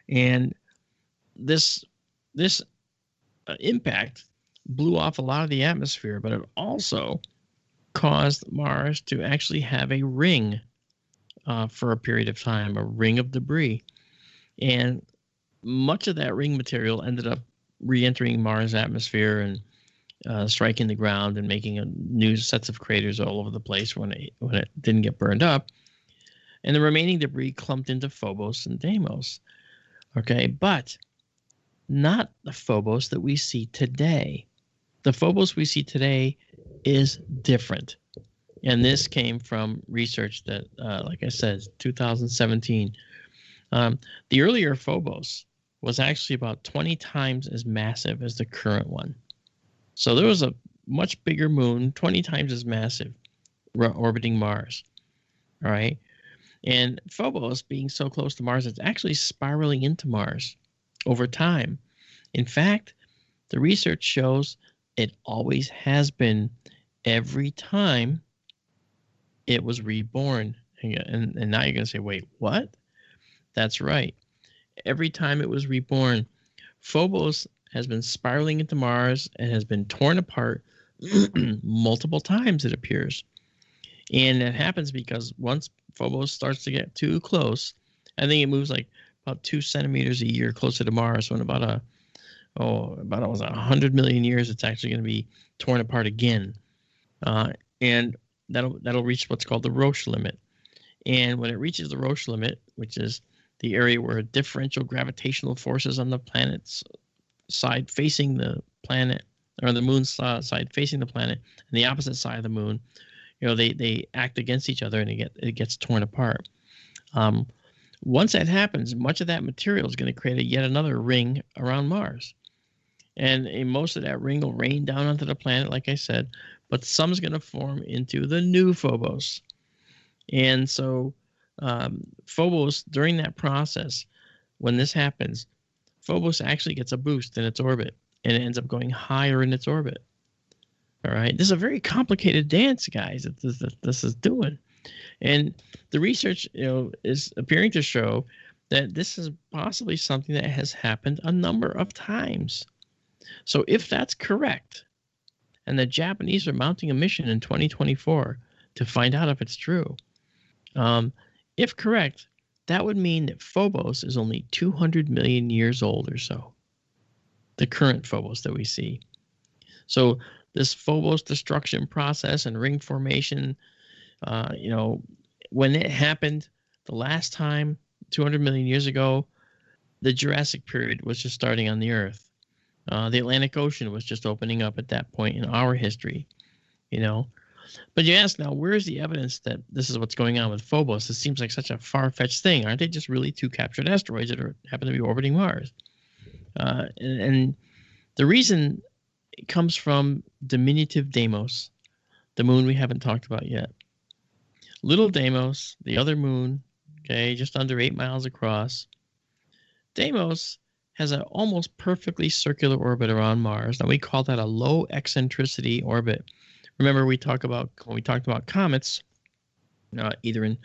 And this impact blew off a lot of the atmosphere, but it also caused Mars to actually have a ring for a period of time, a ring of debris. And much of that ring material ended up re-entering Mars' atmosphere and striking the ground and making new sets of craters all over the place when it didn't get burned up. And the remaining debris clumped into Phobos and Deimos. Okay, but not the Phobos that we see today. The Phobos we see today is different. And this came from research that, like I said, 2017. The earlier Phobos was actually about 20 times as massive as the current one. So there was a much bigger moon, 20 times as massive, orbiting Mars. All right. And Phobos, being so close to Mars, it's actually spiraling into Mars over time. In fact, the research shows it always has been every time it was reborn. And now you're going to say, wait, what? That's right. Every time it was reborn, Phobos has been spiraling into Mars and has been torn apart multiple times, it appears. And it happens because once Phobos starts to get too close, I think it moves like about 2 centimeters a year closer to Mars. So in about 100 million years, it's actually going to be torn apart again. And that'll reach what's called the Roche limit. And when it reaches the Roche limit, which is the area where differential gravitational forces on the planet's side facing the planet, or the moon's side facing the planet, and the opposite side of the moon, they act against each other, and it gets torn apart. Once that happens, much of that material is going to create yet another ring around Mars. And most of that ring will rain down onto the planet, like I said, but some is going to form into the new Phobos. And so Phobos, during that process, when this happens, Phobos actually gets a boost in its orbit, and it ends up going higher in its orbit. All right. This is a very complicated dance, guys, that this is doing. And the research, is appearing to show that this is possibly something that has happened a number of times. So if that's correct, and the Japanese are mounting a mission in 2024 to find out if it's true, if correct, that would mean that Phobos is only 200 million years old or so, the current Phobos that we see. So this Phobos destruction process and ring formation, when it happened the last time, 200 million years ago, the Jurassic period was just starting on the Earth. The Atlantic Ocean was just opening up at that point in our history, But you ask now, where's the evidence that this is what's going on with Phobos? It seems like such a far-fetched thing. Aren't they just really 2 captured asteroids that happen to be orbiting Mars? And the reason comes from diminutive Deimos, the moon we haven't talked about yet. Little Deimos, the other moon, okay, just under 8 miles across. Deimos has an almost perfectly circular orbit around Mars. Now we call that a low eccentricity orbit. Remember, when we talked about comets, either in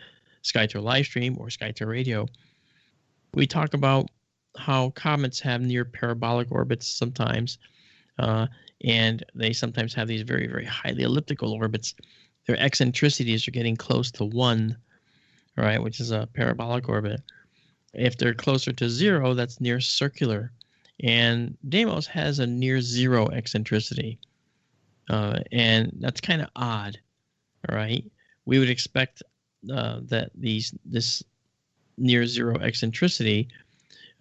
SkyTour Livestream or SkyTour Radio, we talk about how comets have near parabolic orbits sometimes, and they sometimes have these very, very highly elliptical orbits. Their eccentricities are getting close to 1, right, which is a parabolic orbit. If they're closer to 0, that's near circular. And Deimos has a near 0 eccentricity. And that's kind of odd, all right? We would expect that this near 0 eccentricity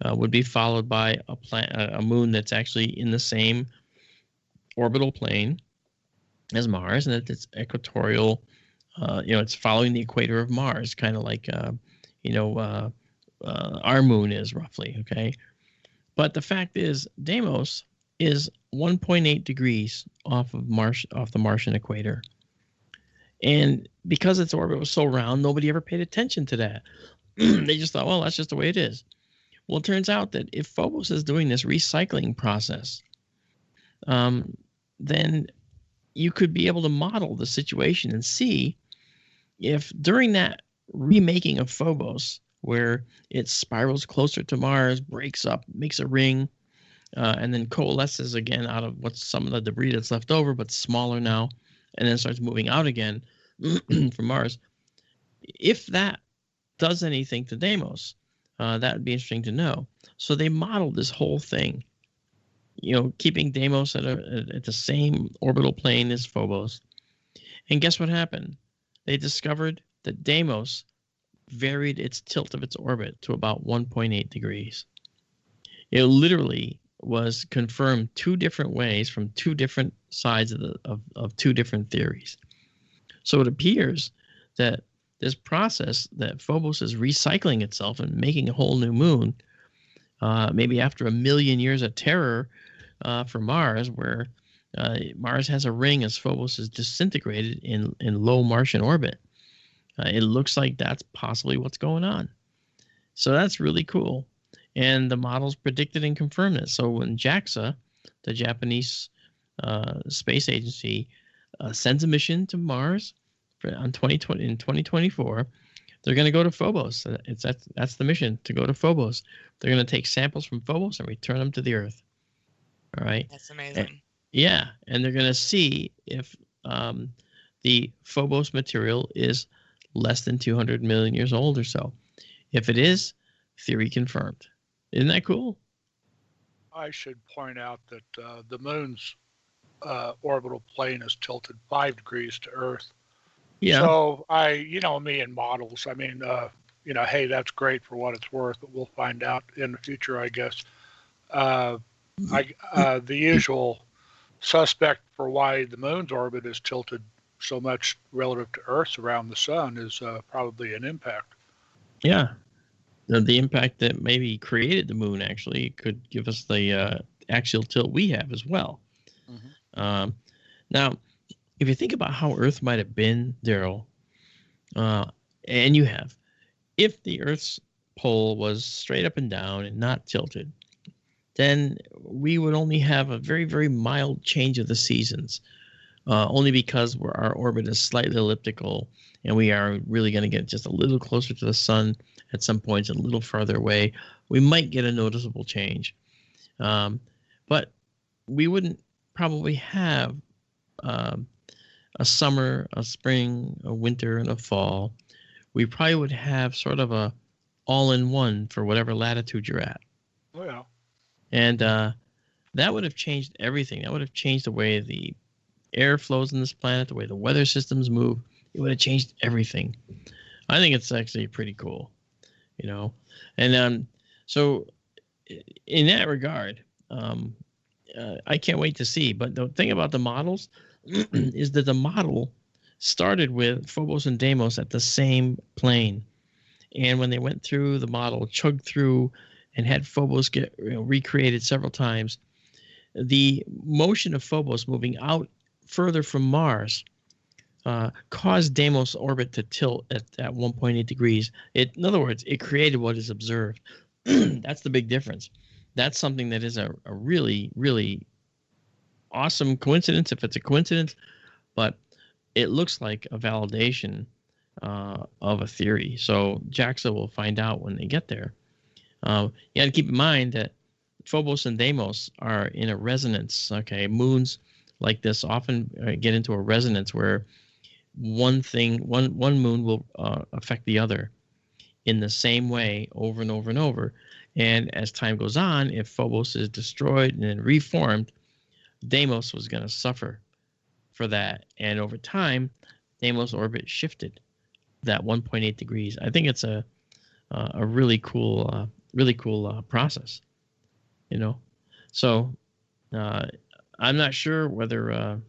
would be followed by a moon that's actually in the same orbital plane as Mars, and that it's equatorial. It's following the equator of Mars, kind of like our moon is roughly, okay? But the fact is, Deimos is 1.8 degrees off the Martian equator. And because its orbit was so round, nobody ever paid attention to that. They just thought, well, that's just the way it is. Well, it turns out that if Phobos is doing this recycling process, then you could be able to model the situation and see if during that remaking of Phobos, where it spirals closer to Mars, breaks up, makes a ring, and then coalesces again out of what's some of the debris that's left over, but smaller now, and then starts moving out again from Mars. If that does anything to Deimos, that would be interesting to know. So they modeled this whole thing, keeping Deimos at the same orbital plane as Phobos. And guess what happened? They discovered that Deimos varied its tilt of its orbit to about 1.8 degrees. It literally was confirmed two different ways from two different sides of two different theories. So it appears that this process that Phobos is recycling itself and making a whole new moon, maybe after 1 million years of terror for Mars, where Mars has a ring as Phobos is disintegrated in low Martian orbit. It looks like that's possibly what's going on. So that's really cool. And the models predicted and confirmed it. So when JAXA, the Japanese space agency, sends a mission to Mars in 2024, they're going to go to Phobos. That's the mission, to go to Phobos. They're going to take samples from Phobos and return them to the Earth. All right. That's amazing. And they're going to see if the Phobos material is less than 200 million years old or so. If it is, theory confirmed. Isn't that cool? I should point out that the moon's orbital plane is tilted 5 degrees to Earth. Yeah. So me and models, hey, that's great for what it's worth, but we'll find out in the future, I guess. The usual suspect for why the moon's orbit is tilted so much relative to Earth's around the sun is probably an impact. Yeah. The impact that maybe created the moon actually could give us the axial tilt we have as well. Mm-hmm. Now, if you think about how Earth might have been, Daryl, and you have, if the Earth's pole was straight up and down and not tilted, then we would only have a very, very mild change of the seasons, only because our orbit is slightly elliptical and we are really going to get just a little closer to the sun at some points, a little farther away. We might get a noticeable change. But we wouldn't probably have a summer, a spring, a winter, and a fall. We probably would have sort of a all-in-one for whatever latitude you're at. Oh, yeah. And that would have changed everything. That would have changed the way the air flows on this planet, the way the weather systems move. It would have changed everything. I think it's actually pretty cool, And so in that regard, I can't wait to see. But the thing about the models is that the model started with Phobos and Deimos at the same plane. And when they went through the model, chugged through, and had Phobos get recreated several times, the motion of Phobos moving out further from Mars caused Deimos' orbit to tilt at 1.8 degrees. In other words, it created what is observed. That's the big difference. That's something that is a really, really awesome coincidence, if it's a coincidence, but it looks like a validation of a theory. So JAXA will find out when they get there. You got to keep in mind that Phobos and Deimos are in a resonance. Okay, moons like this often get into a resonance where one moon will affect the other in the same way over and over and over. And as time goes on, if Phobos is destroyed and then reformed, Deimos was going to suffer for that. And over time, Deimos' orbit shifted that 1.8 degrees. I think it's a really cool process, So I'm not sure whether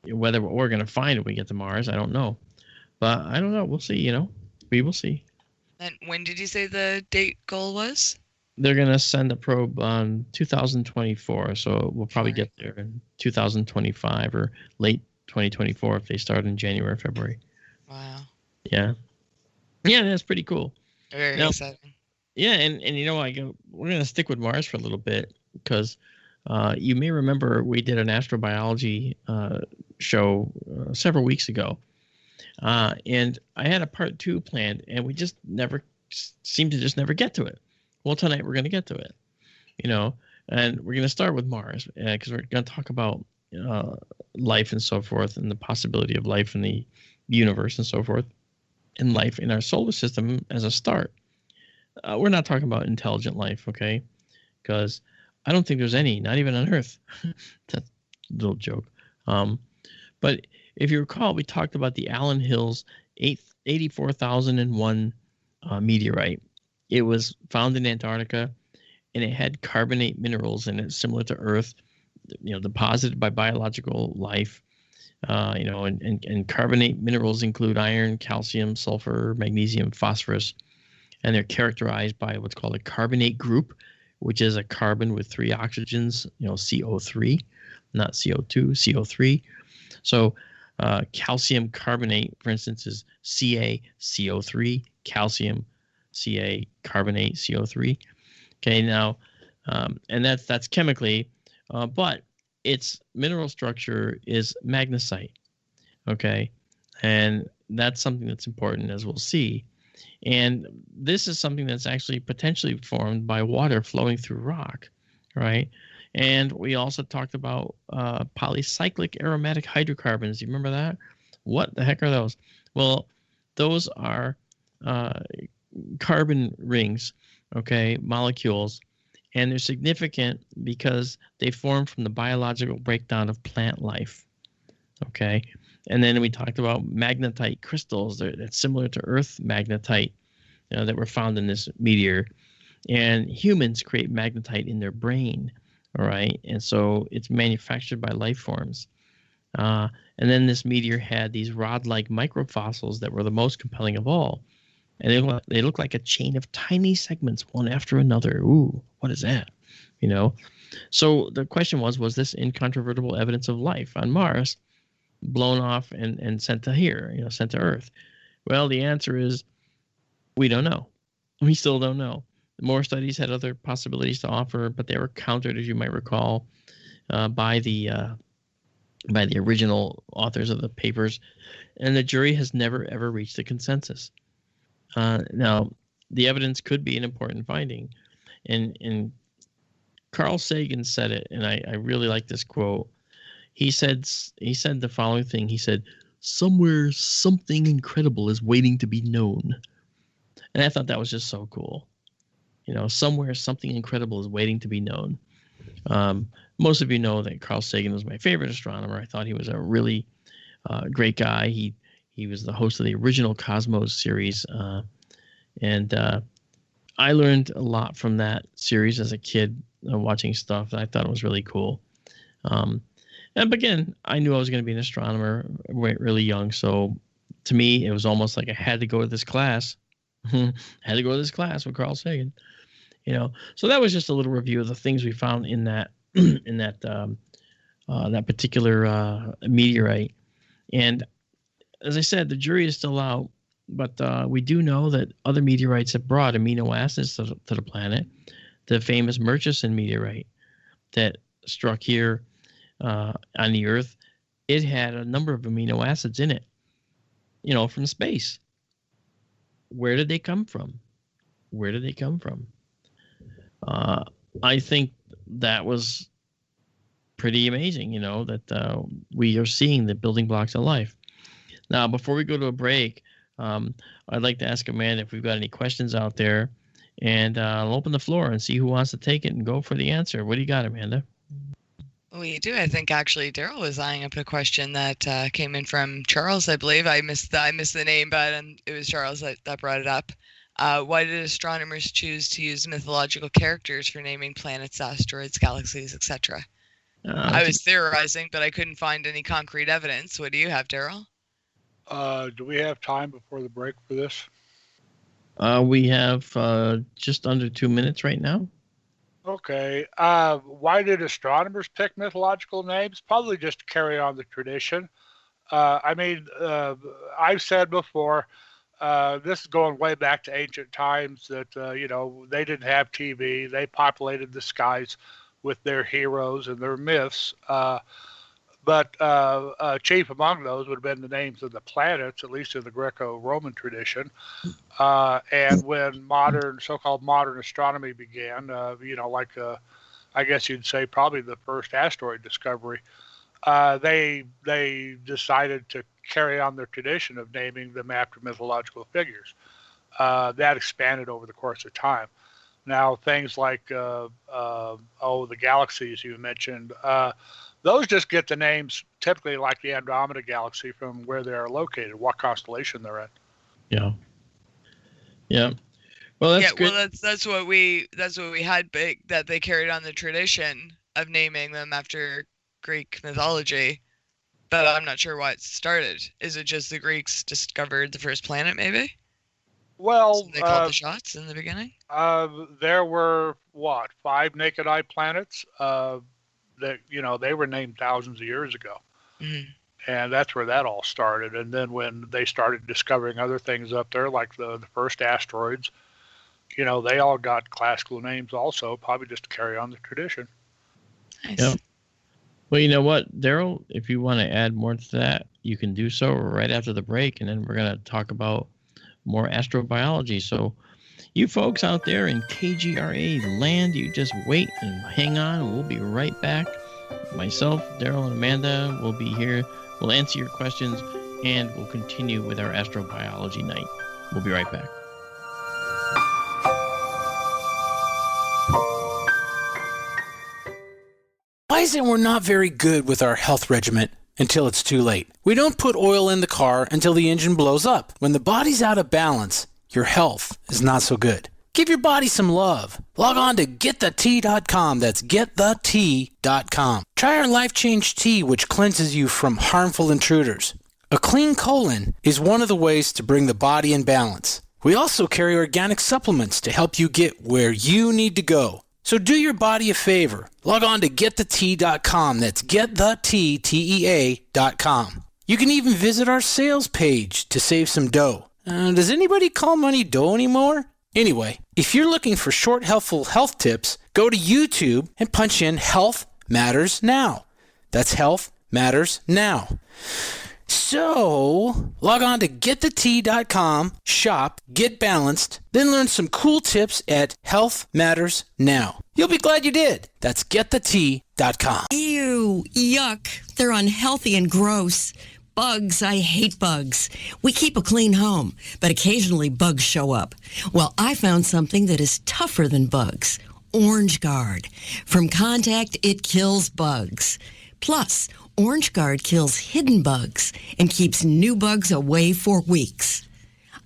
we're going to find it when we get to Mars. I don't know, but I don't know. We'll see. We will see. And when did you say the date goal was? They're going to send a probe on 2024, so we'll probably get there in 2025 or late 2024 if they start in January or February. Wow. Yeah, that's pretty cool. Very exciting. Yeah, and we're going to stick with Mars for a little bit because you may remember we did an astrobiology show several weeks ago, and I had a part 2 planned, and we just never seem to just never get to it. Well, tonight we're going to get to it, and we're going to start with Mars because we're going to talk about life and so forth, and the possibility of life in the universe and so forth, and life in our solar system as a start. We're not talking about intelligent life, okay? Because I don't think there's any, not even on Earth. That's a little joke. But if you recall, we talked about the Allen Hills 84,001 meteorite. It was found in Antarctica, and it had carbonate minerals in it, similar to Earth, deposited by biological life. And carbonate minerals include iron, calcium, sulfur, magnesium, phosphorus, and they're characterized by what's called a carbonate group, which is a carbon with 3 oxygens, CO3, not CO2, CO3. So calcium carbonate, for instance, is CaCO3, calcium, Ca carbonate, CO3. Okay, now, and that's chemically, but its mineral structure is magnesite. Okay, and that's something that's important, as we'll see. And this is something that's actually potentially formed by water flowing through rock, right? And we also talked about polycyclic aromatic hydrocarbons. Do you remember that? What the heck are those? Well, those are carbon rings, okay, molecules, and they're significant because they form from the biological breakdown of plant life, okay? And then we talked about magnetite crystals that's similar to Earth magnetite that were found in this meteor. And humans create magnetite in their brain, all right? And so it's manufactured by life forms. And then this meteor had these rod-like microfossils that were the most compelling of all. And they look like a chain of tiny segments, one after another. Ooh, what is that? So the question was this incontrovertible evidence of life on Mars blown off and sent to here, sent to Earth? Well, the answer is we don't know. We still don't know. More studies had other possibilities to offer, but they were countered, as you might recall, by the original authors of the papers, and the jury has never ever reached a consensus. Now, the evidence could be an important finding, and Carl Sagan said it, and I really like this quote. He said the following thing. He said, "Somewhere something incredible is waiting to be known," and I thought that was just so cool. Somewhere something incredible is waiting to be known. Most of you know that Carl Sagan was my favorite astronomer. I thought he was a really great guy. He was the host of the original Cosmos series, and I learned a lot from that series as a kid, watching stuff that I thought was really cool. And again, I knew I was going to be an astronomer really young, so to me, it was almost like I had to go to this class. Had to go to this class with Carl Sagan. So that was just a little review of the things we found in that that particular meteorite. And as I said, the jury is still out, but we do know that other meteorites have brought amino acids to the planet. The famous Murchison meteorite that struck here on the Earth, it had a number of amino acids in it, from space. Where did they come from? Where did they come from? I think that was pretty amazing, that we are seeing the building blocks of life. Now, before we go to a break, I'd like to ask Amanda if we've got any questions out there, and I'll open the floor and see who wants to take it and go for the answer. What do you got, Amanda? We do. I think actually Daryl was eyeing up a question that came in from Charles, I believe. I missed the name, but it was Charles that brought it up. Why did astronomers choose to use mythological characters for naming planets, asteroids, galaxies, etc.? I was theorizing, but I couldn't find any concrete evidence. What do you have, Daryl? Do we have time before the break for this? We have just under 2 minutes right now. Okay. Why did astronomers pick mythological names? Probably just to carry on the tradition. I've said before, this is going way back to ancient times that, they didn't have TV. They populated the skies with their heroes and their myths. But chief among those would have been the names of the planets, at least in the Greco-Roman tradition. And when so-called modern astronomy began, I guess you'd say probably the first asteroid discovery, they decided to carry on their tradition of naming them after mythological figures. That expanded over the course of time. Now, things like, the galaxies you mentioned, those just get the names typically like the Andromeda Galaxy from where they're located, what constellation they're in. Yeah. Yeah. Well, that's good. Well, that's what we had big, that they carried on the tradition of naming them after Greek mythology. But I'm not sure why it started. Is it just the Greeks discovered the first planet, maybe? Well, So they called the shots in the beginning? There were, 5 naked eye planets that, they were named thousands of years ago. Mm-hmm. And that's where that all started. And then when they started discovering other things up there, like the first asteroids, they all got classical names also, probably just to carry on the tradition. Nice. Yep. Well, you know what, Daryl, if you want to add more to that, you can do so right after the break, and then we're going to talk about more astrobiology. So you folks out there in KGRA land, you just wait and hang on, and we'll be right back. Myself, Daryl, and Amanda will be here. We'll answer your questions, and we'll continue with our astrobiology night. We'll be right back. Why is it we're not very good with our health regimen until it's too late? We don't put oil in the car until the engine blows up. When the body's out of balance, your health is not so good. Give your body some love. Log on to GetTheT.com. That's GetTheT.com. Try our Life Change Tea, which cleanses you from harmful intruders. A clean colon is one of the ways to bring the body in balance. We also carry organic supplements to help you get where you need to go. So do your body a favor. Log on to GetTheT.com. That's GetTheT.com. You can even visit our sales page to save some dough. Does anybody call money dough anymore? Anyway, if you're looking for short, helpful health tips, go to YouTube and punch in Health Matters Now. That's Health Matters Now. So, log on to GetTheT.com, shop, get balanced, then learn some cool tips at Health Matters Now. You'll be glad you did. That's GetTheT.com. Ew, yuck. They're unhealthy and gross. Bugs, I hate bugs. We keep a clean home, but occasionally bugs show up. Well, I found something that is tougher than bugs. Orange Guard. From contact, it kills bugs. Plus, Orange Guard kills hidden bugs and keeps new bugs away for weeks.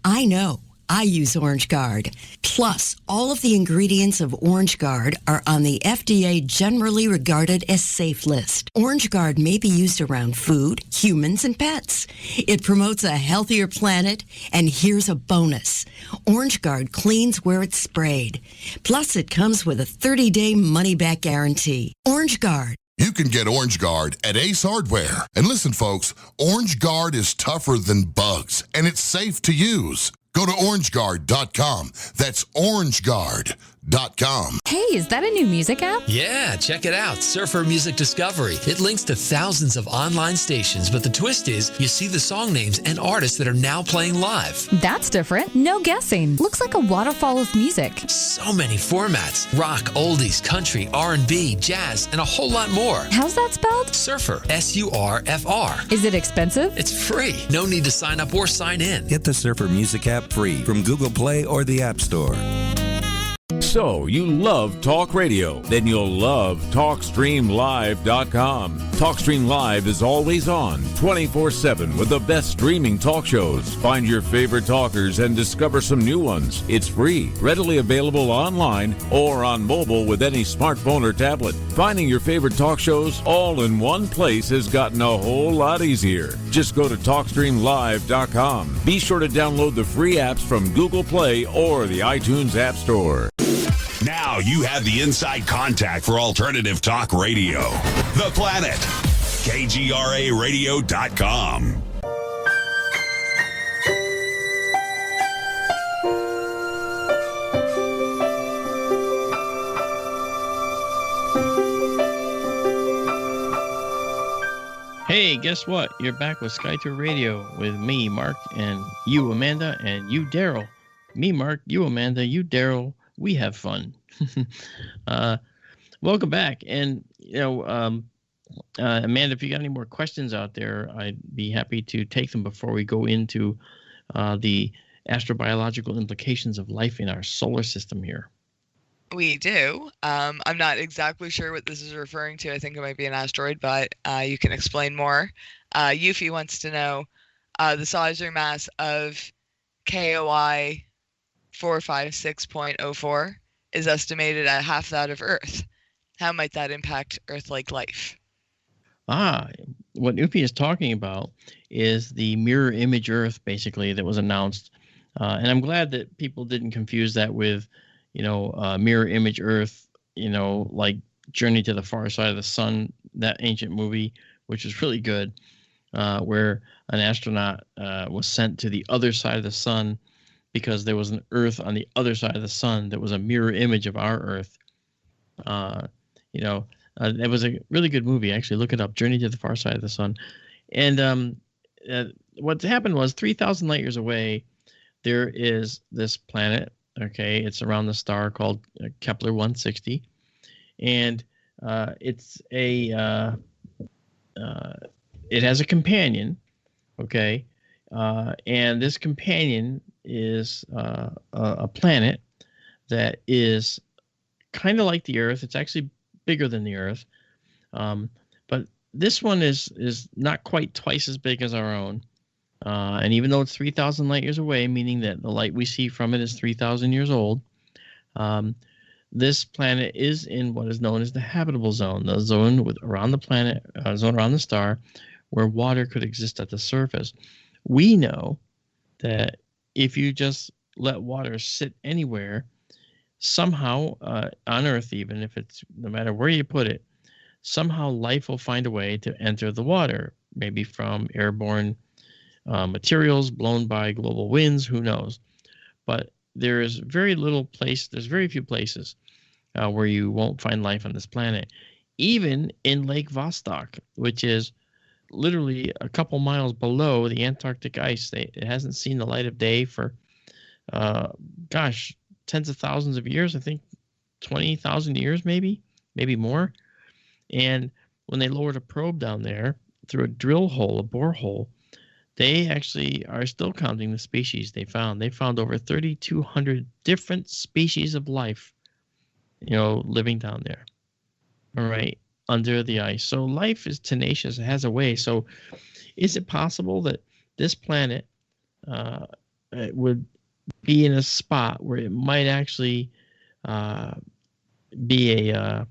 I know. I use Orange Guard. Plus, all of the ingredients of Orange Guard are on the FDA generally regarded as safe list. Orange Guard may be used around food, humans, and pets. It promotes a healthier planet, and here's a bonus. Orange Guard cleans where it's sprayed. Plus, it comes with a 30-day money-back guarantee. Orange Guard. You can get Orange Guard at Ace Hardware. And listen, folks, Orange Guard is tougher than bugs, and it's safe to use. Go to OrangeGuard.com. That's OrangeGuard.com. Hey, is that a new music app? Yeah, check it out. Surfer Music Discovery. It links to thousands of online stations, but the twist is you see the song names and artists that are now playing live. That's different. No guessing. Looks like a waterfall of music. So many formats. Rock, oldies, country, R&B, jazz, and a whole lot more. How's that spelled? Surfer. S-U-R-F-R. Is it expensive? It's free. No need to sign up or sign in. Get the Surfer Music app free from Google Play or the App Store. So, you love talk radio? Then you'll love TalkStreamLive.com. TalkStream Live is always on, 24/7 with the best streaming talk shows. Find your favorite talkers and discover some new ones. It's free, readily available online or on mobile with any smartphone or tablet. Finding your favorite talk shows all in one place has gotten a whole lot easier. Just go to TalkStreamLive.com. Be sure to download the free apps from Google Play or the iTunes App Store. Now you have the inside contact for alternative talk radio. The Planet. KGRARadio.com. Hey, guess what? You're back with SkyTour Radio with me, Mark, and you, Amanda, and you, Daryl. Me, Mark, you, Amanda, you, Daryl. We have fun. Welcome back. And, Amanda, if you got any more questions out there, I'd be happy to take them before we go into the astrobiological implications of life in our solar system here. We do. I'm not exactly sure what this is referring to. I think it might be an asteroid, but you can explain more. Yuffie wants to know the size or mass of KOI 456.04 is estimated at half that of Earth. How might that impact Earth-like life? What Yuffie is talking about is the mirror image Earth, basically, that was announced. And I'm glad that people didn't confuse that with mirror image Earth, like Journey to the Far Side of the Sun, that ancient movie, which was really good, where an astronaut was sent to the other side of the sun because there was an Earth on the other side of the sun that was a mirror image of our Earth. It was a really good movie. Actually, look it up, Journey to the Far Side of the Sun. And what happened was 3,000 light years away, there is this planet. Okay, it's around the star called Kepler 160, and it has a companion. Okay, and this companion is a planet that is kind of like the Earth. It's actually bigger than the Earth, but this one is not quite twice as big as our own. And even though it's 3,000 light years away, meaning that the light we see from it is 3,000 years old, this planet is in what is known as the habitable zone, the zone around the planet, zone around the star, where water could exist at the surface. We know that if you just let water sit anywhere, somehow on Earth, even if it's no matter where you put it, somehow life will find a way to enter the water, maybe from airborne materials blown by global winds, who knows? But there's very few places where you won't find life on this planet. Even in Lake Vostok, which is literally a couple miles below the Antarctic ice, it hasn't seen the light of day for, tens of thousands of years. I think 20,000 years, maybe more. And when they lowered a probe down there through a borehole, they actually are still counting the species they found. They found over 3,200 different species of life, living down there. All right, under the ice. So life is tenacious. It has a way. So is it possible that this planet would be in a spot where it might actually be a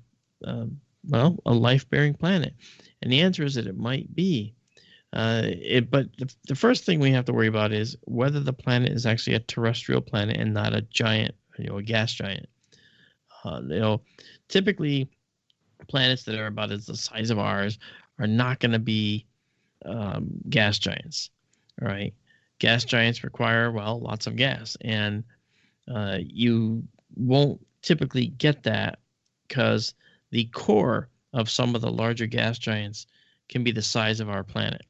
life-bearing planet? And the answer is that it might be. But the first thing we have to worry about is whether the planet is actually a terrestrial planet and not a giant, a gas giant. Typically planets that are about as the size of ours are not going to be gas giants, right? Gas giants require, lots of gas, and you won't typically get that because the core of some of the larger gas giants can be the size of our planet.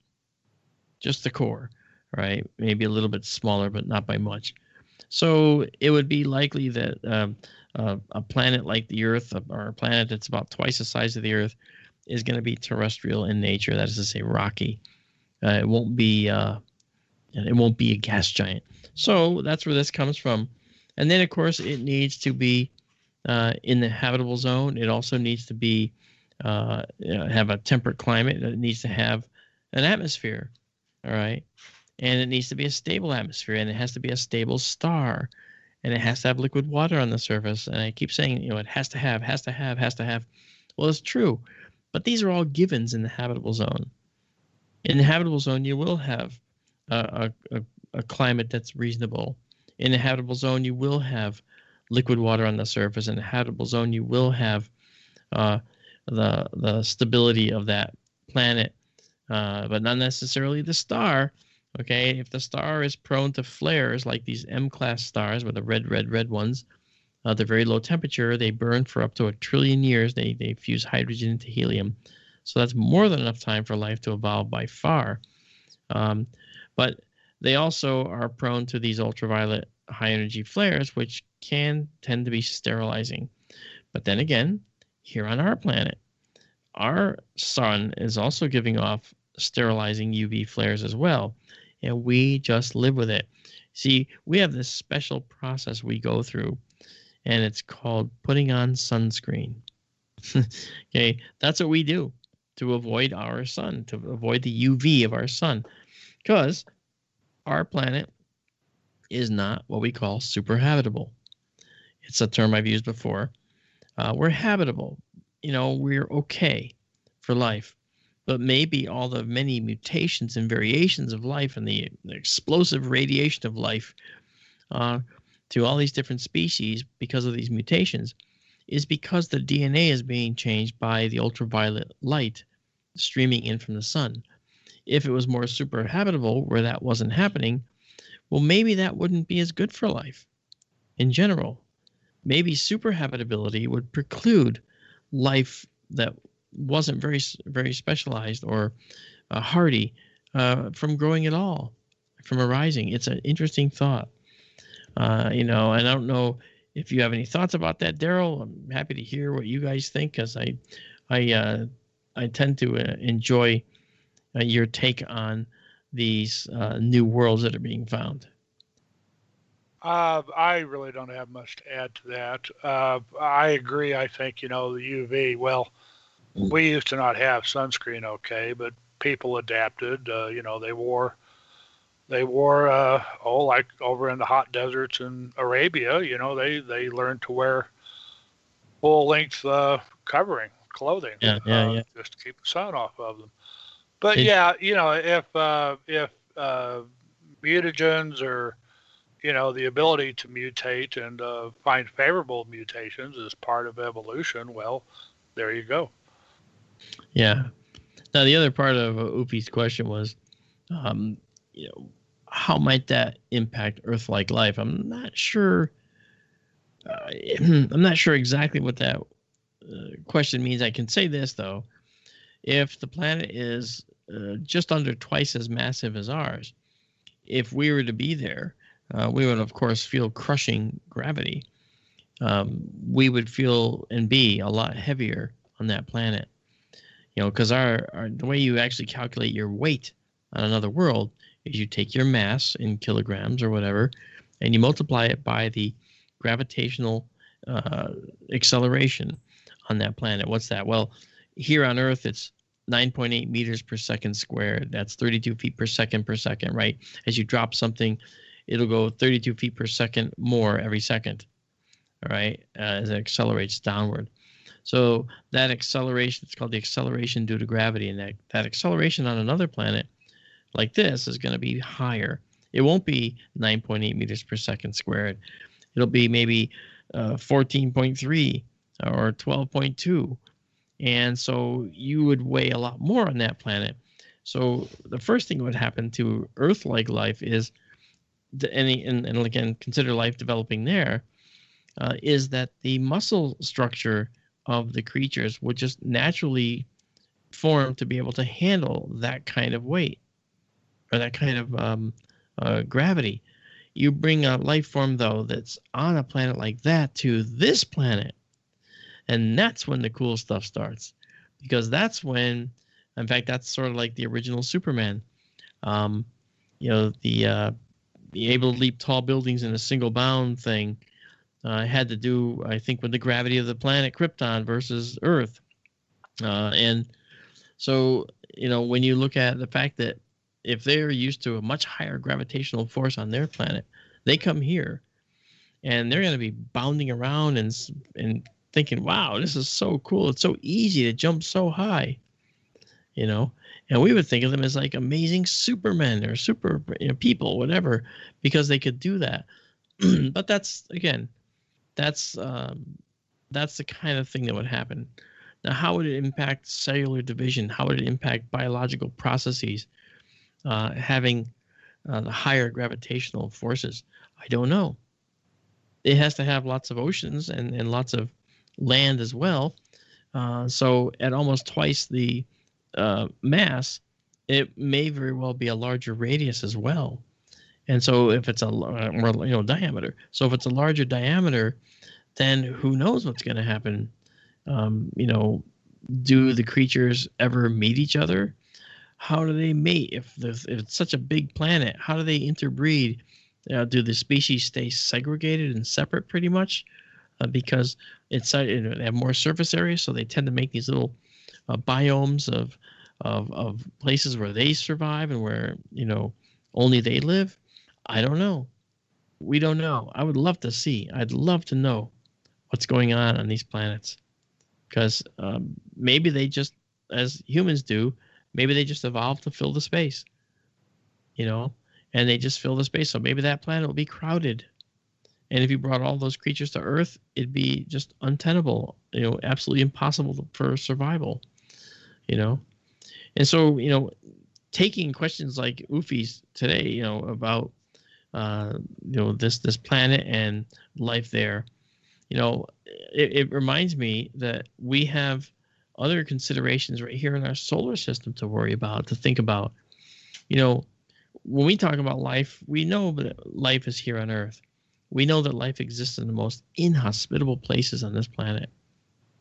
Just the core, right? Maybe a little bit smaller, but not by much. So it would be likely that a planet like the Earth, or a planet that's about twice the size of the Earth, is going to be terrestrial in nature. That is to say, rocky. It won't be a gas giant. So that's where this comes from. And then, of course, it needs to be in the habitable zone. It also needs to be have a temperate climate. It needs to have an atmosphere. All right. And it needs to be a stable atmosphere, and it has to be a stable star, and it has to have liquid water on the surface. And I keep saying, it has to have. Well, it's true, but these are all givens in the habitable zone. In the habitable zone, you will have a climate that's reasonable. In the habitable zone, you will have liquid water on the surface. In the habitable zone, you will have the stability of that planet. But not necessarily the star. Okay, if the star is prone to flares like these M-class stars, with the red ones, they're very low temperature. They burn for up to 1 trillion years. They fuse hydrogen into helium. So that's more than enough time for life to evolve by far. But they also are prone to these ultraviolet high energy flares, which can tend to be sterilizing. But then again, here on our planet, our sun is also giving off sterilizing UV flares as well, and we just live with it. See, we have this special process we go through, and it's called putting on sunscreen. Okay, that's what we do to avoid our sun, to avoid the UV of our sun, because our planet is not what we call super habitable. It's a term I've used before. We're habitable. We're okay for life. But maybe all the many mutations and variations of life and the explosive radiation of life to all these different species because of these mutations is because the DNA is being changed by the ultraviolet light streaming in from the sun. If it was more super habitable where that wasn't happening, well, maybe that wouldn't be as good for life in general. Maybe super habitability would preclude life that wasn't very, very specialized or hardy from growing at all, from arising. It's an interesting thought. And I don't know if you have any thoughts about that, Daryl. I'm happy to hear what you guys think, because I tend to enjoy your take on these new worlds that are being found. I really don't have much to add to that. I agree. I think, the UV, well, we used to not have sunscreen, okay, but people adapted. They wore, like over in the hot deserts in Arabia, they learned to wear full-length clothing, just to keep the sun off of them. But if mutagens or the ability to mutate and find favorable mutations is part of evolution, well, there you go. Yeah. Now, the other part of Upi's question was, how might that impact Earth-like life? I'm not sure. I'm not sure exactly what that question means. I can say this, though. If the planet is just under twice as massive as ours, if we were to be there, we would, of course, feel crushing gravity. We would feel and be a lot heavier on that planet. Because the way you actually calculate your weight on another world is you take your mass in kilograms or whatever, and you multiply it by the gravitational acceleration on that planet. What's that? Well, here on Earth, it's 9.8 meters per second squared. That's 32 feet per second, right? As you drop something, it'll go 32 feet per second more every second, all right, as it accelerates downward. So that acceleration, it's called the acceleration due to gravity, and that acceleration on another planet like this is going to be higher. It won't be 9.8 meters per second squared. It'll be maybe 14.3 or 12.2. And so you would weigh a lot more on that planet. So the first thing that would happen to Earth-like life is, and again, consider life developing there, is that the muscle structure of the creatures would just naturally form to be able to handle that kind of weight or that kind of gravity. You bring a life form, though, that's on a planet like that to this planet, and that's when the cool stuff starts, because that's when, in fact, that's sort of like the original Superman. The able to leap tall buildings in a single bound thing had to do, I think, with the gravity of the planet Krypton versus Earth. And so, when you look at the fact that if they're used to a much higher gravitational force on their planet, they come here and they're going to be bounding around and thinking, wow, this is so cool. It's so easy to jump so high, and we would think of them as like amazing supermen or super people, whatever, because they could do that. But that's the kind of thing that would happen. Now, how would it impact cellular division? How would it impact biological processes? Having the higher gravitational forces, I don't know. It has to have lots of oceans and lots of land as well. So at almost twice the mass, it may very well be a larger radius as well. And so if it's a more diameter, so if it's a larger diameter, then who knows what's going to happen? Do the creatures ever meet each other? How do they mate? If it's such a big planet, how do they interbreed? Do the species stay segregated and separate pretty much? Because they have more surface area, so they tend to make these little biomes of places where they survive and where only they live. I don't know. We don't know. I would love to see. I'd love to know what's going on these planets, because maybe they just, as humans do, maybe they just evolved to fill the space, and they just fill the space. So maybe that planet will be crowded. And if you brought all those creatures to Earth, it'd be just untenable, absolutely impossible for survival, And so, taking questions like Ufi's today, about, this planet and life there, it reminds me that we have other considerations right here in our solar system to worry about, to think about. When we talk about life, we know that life is here on Earth. We know that life exists in the most inhospitable places on this planet.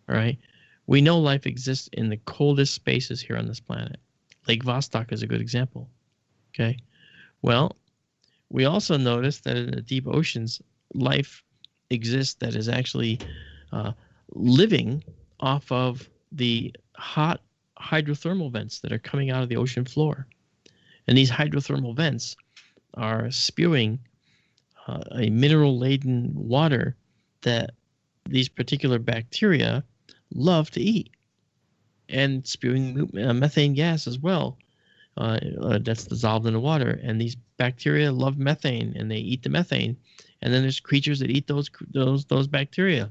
All right. We know life exists in the coldest spaces here on this planet. Lake Vostok is a good example. Okay. Well, we also notice that in the deep oceans, life exists that is actually living off of the hot hydrothermal vents that are coming out of the ocean floor. And these hydrothermal vents are spewing a mineral-laden water that these particular bacteria love to eat, and spewing methane gas as well. That's dissolved in the water, and these bacteria love methane, and they eat the methane. And then there's creatures that eat those bacteria,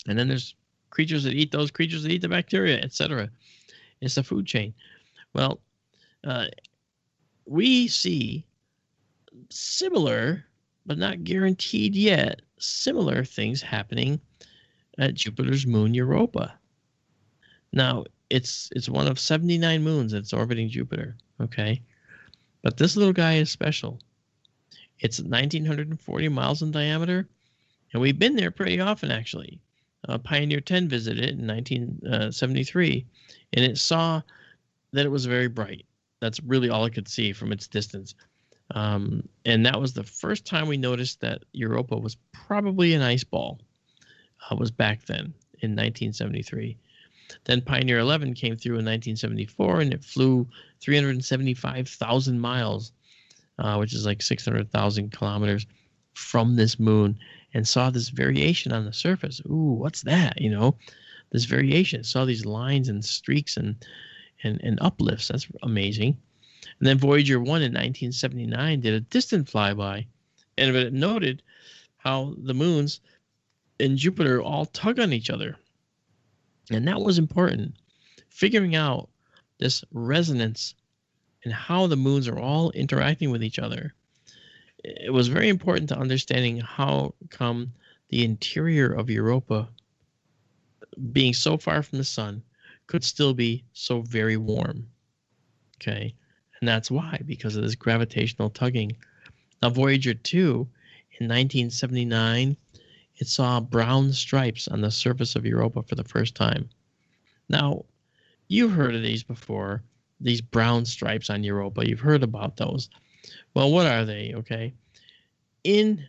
and then there's creatures that eat those creatures that eat the bacteria, etc. It's a food chain. Well, we see similar, but not guaranteed yet, similar things happening at Jupiter's moon Europa. Now, it's one of 79 moons that's orbiting Jupiter, okay? But this little guy is special. It's 1,940 miles in diameter, and we've been there pretty often, actually. Pioneer 10 visited it in 1973, and it saw that it was very bright. That's really all it could see from its distance. And that was the first time we noticed that Europa was probably an ice ball. Was back then in 1973. Then Pioneer 11 came through in 1974, and it flew 375,000 miles, which is like 600,000 kilometers from this moon, and saw this variation on the surface. Ooh, what's that? This variation. Saw these lines and streaks and uplifts. That's amazing. And then Voyager 1 in 1979 did a distant flyby, and it noted how the moons and Jupiter all tug on each other. And that was important. Figuring out this resonance and how the moons are all interacting with each other. It was very important to understanding how come the interior of Europa, being so far from the sun, could still be so very warm. Okay. And that's why, because of this gravitational tugging. Now, Voyager 2 in 1979, it saw brown stripes on the surface of Europa for the first time. Now, you've heard of these before, these brown stripes on Europa. You've heard about those. Well, what are they? Okay. In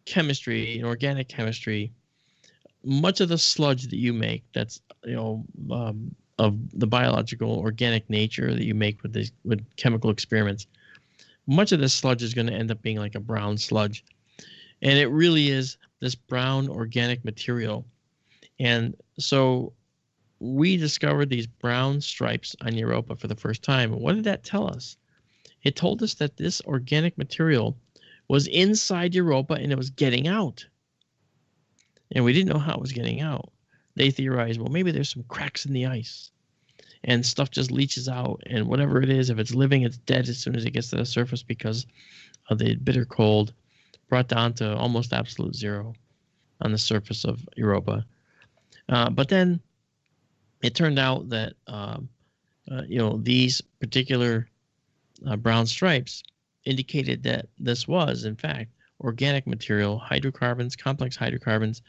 chemistry, in organic chemistry, much of the sludge that you make, that's of the biological organic nature that you make with chemical experiments, much of this sludge is going to end up being like a brown sludge. And it really is this brown organic material. And so we discovered these brown stripes on Europa for the first time. What did that tell us? It told us that this organic material was inside Europa and it was getting out. And we didn't know how it was getting out. They theorized, well, maybe there's some cracks in the ice and stuff just leaches out. And whatever it is, if it's living, it's dead as soon as it gets to the surface because of the bitter cold, brought down to almost absolute zero on the surface of Europa. But then it turned out that these particular brown stripes indicated that this was, in fact, organic material, hydrocarbons, complex hydrocarbons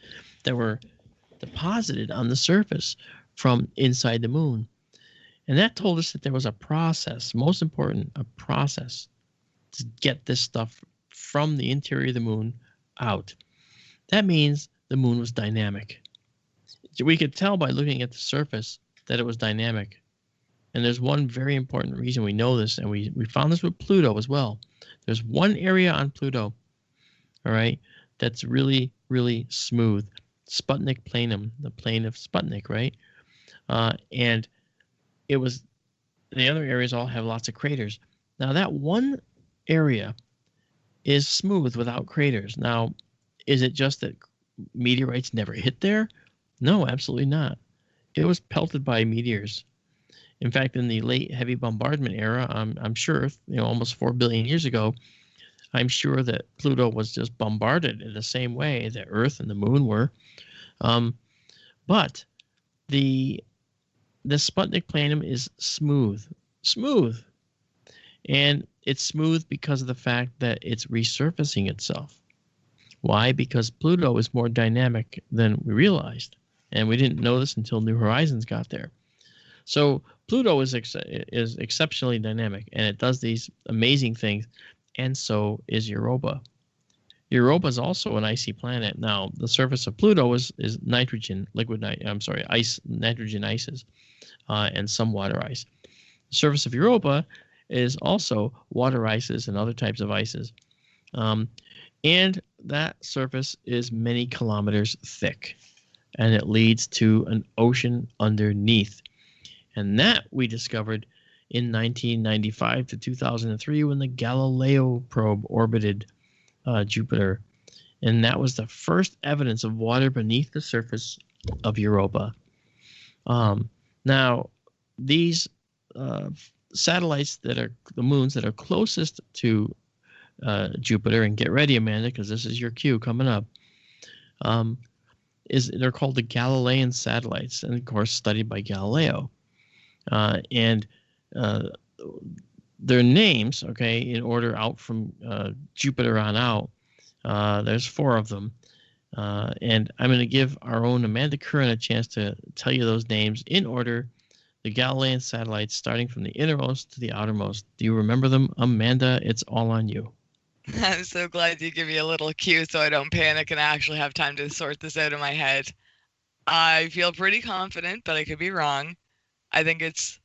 that were deposited on the surface from inside the moon. And that told us that there was a process, most important, a process to get this stuff from the interior of the moon out. That means the moon was dynamic. We could tell by looking at the surface that it was dynamic. And there's one very important reason we know this, and we found this with Pluto as well. There's one area on Pluto, all right, that's really, really smooth. Sputnik planum, the plane of Sputnik, right? And it was, the other areas all have lots of craters. Now, that one area is smooth without craters. Now, is it just that meteorites never hit there? No, absolutely not. It was pelted by meteors. In fact, in the late heavy bombardment era, I'm sure, almost 4 billion years ago, I'm sure that Pluto was just bombarded in the same way that Earth and the Moon were. But the Sputnik planum is smooth. And it's smooth because of the fact that it's resurfacing itself. Why? Because Pluto is more dynamic than we realized. And we didn't know this until New Horizons got there. So Pluto is exceptionally dynamic, and it does these amazing things, and so is Europa. Europa is also an icy planet. Now, the surface of Pluto is nitrogen, nitrogen ices, and some water ice. The surface of Europa is also water ices and other types of ices. And that surface is many kilometers thick, and it leads to an ocean underneath. And that we discovered in 1995 to 2003 when the Galileo probe orbited Jupiter. And that was the first evidence of water beneath the surface of Europa. Now, these satellites that are the moons that are closest to Jupiter, and get ready, Amanda, because this is your cue coming up, they're called the Galilean satellites, and of course studied by Galileo. And their names, okay, in order out from Jupiter on out, there's 4 of them. And I'm going to give our own Amanda Curran a chance to tell you those names in order. The Galilean satellites, starting from the innermost to the outermost. Do you remember them? Amanda, it's all on you. I'm so glad you give me a little cue so I don't panic and I actually have time to sort this out in my head. I feel pretty confident, but I could be wrong. I think it's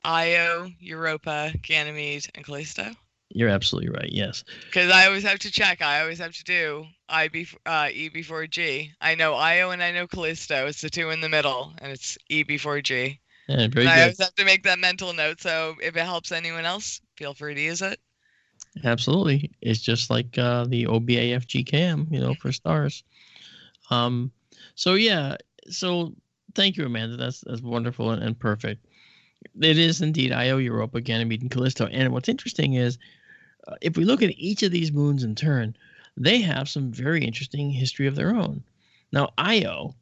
Io, Europa, Ganymede, and Callisto. You're absolutely right, yes. Because I always have to check. I always have to do E before G. I know Io and I know Callisto. It's the 2 in the middle, and it's E before G. Yeah, very good. I always have to make that mental note, so if it helps anyone else, feel free to use it. Absolutely. It's just like the OBAFGCAM, for stars. So thank you, Amanda. That's wonderful and perfect. It is indeed Io, Europa, Ganymede, and Callisto. And what's interesting is, if we look at each of these moons in turn, they have some very interesting history of their own. Now, Io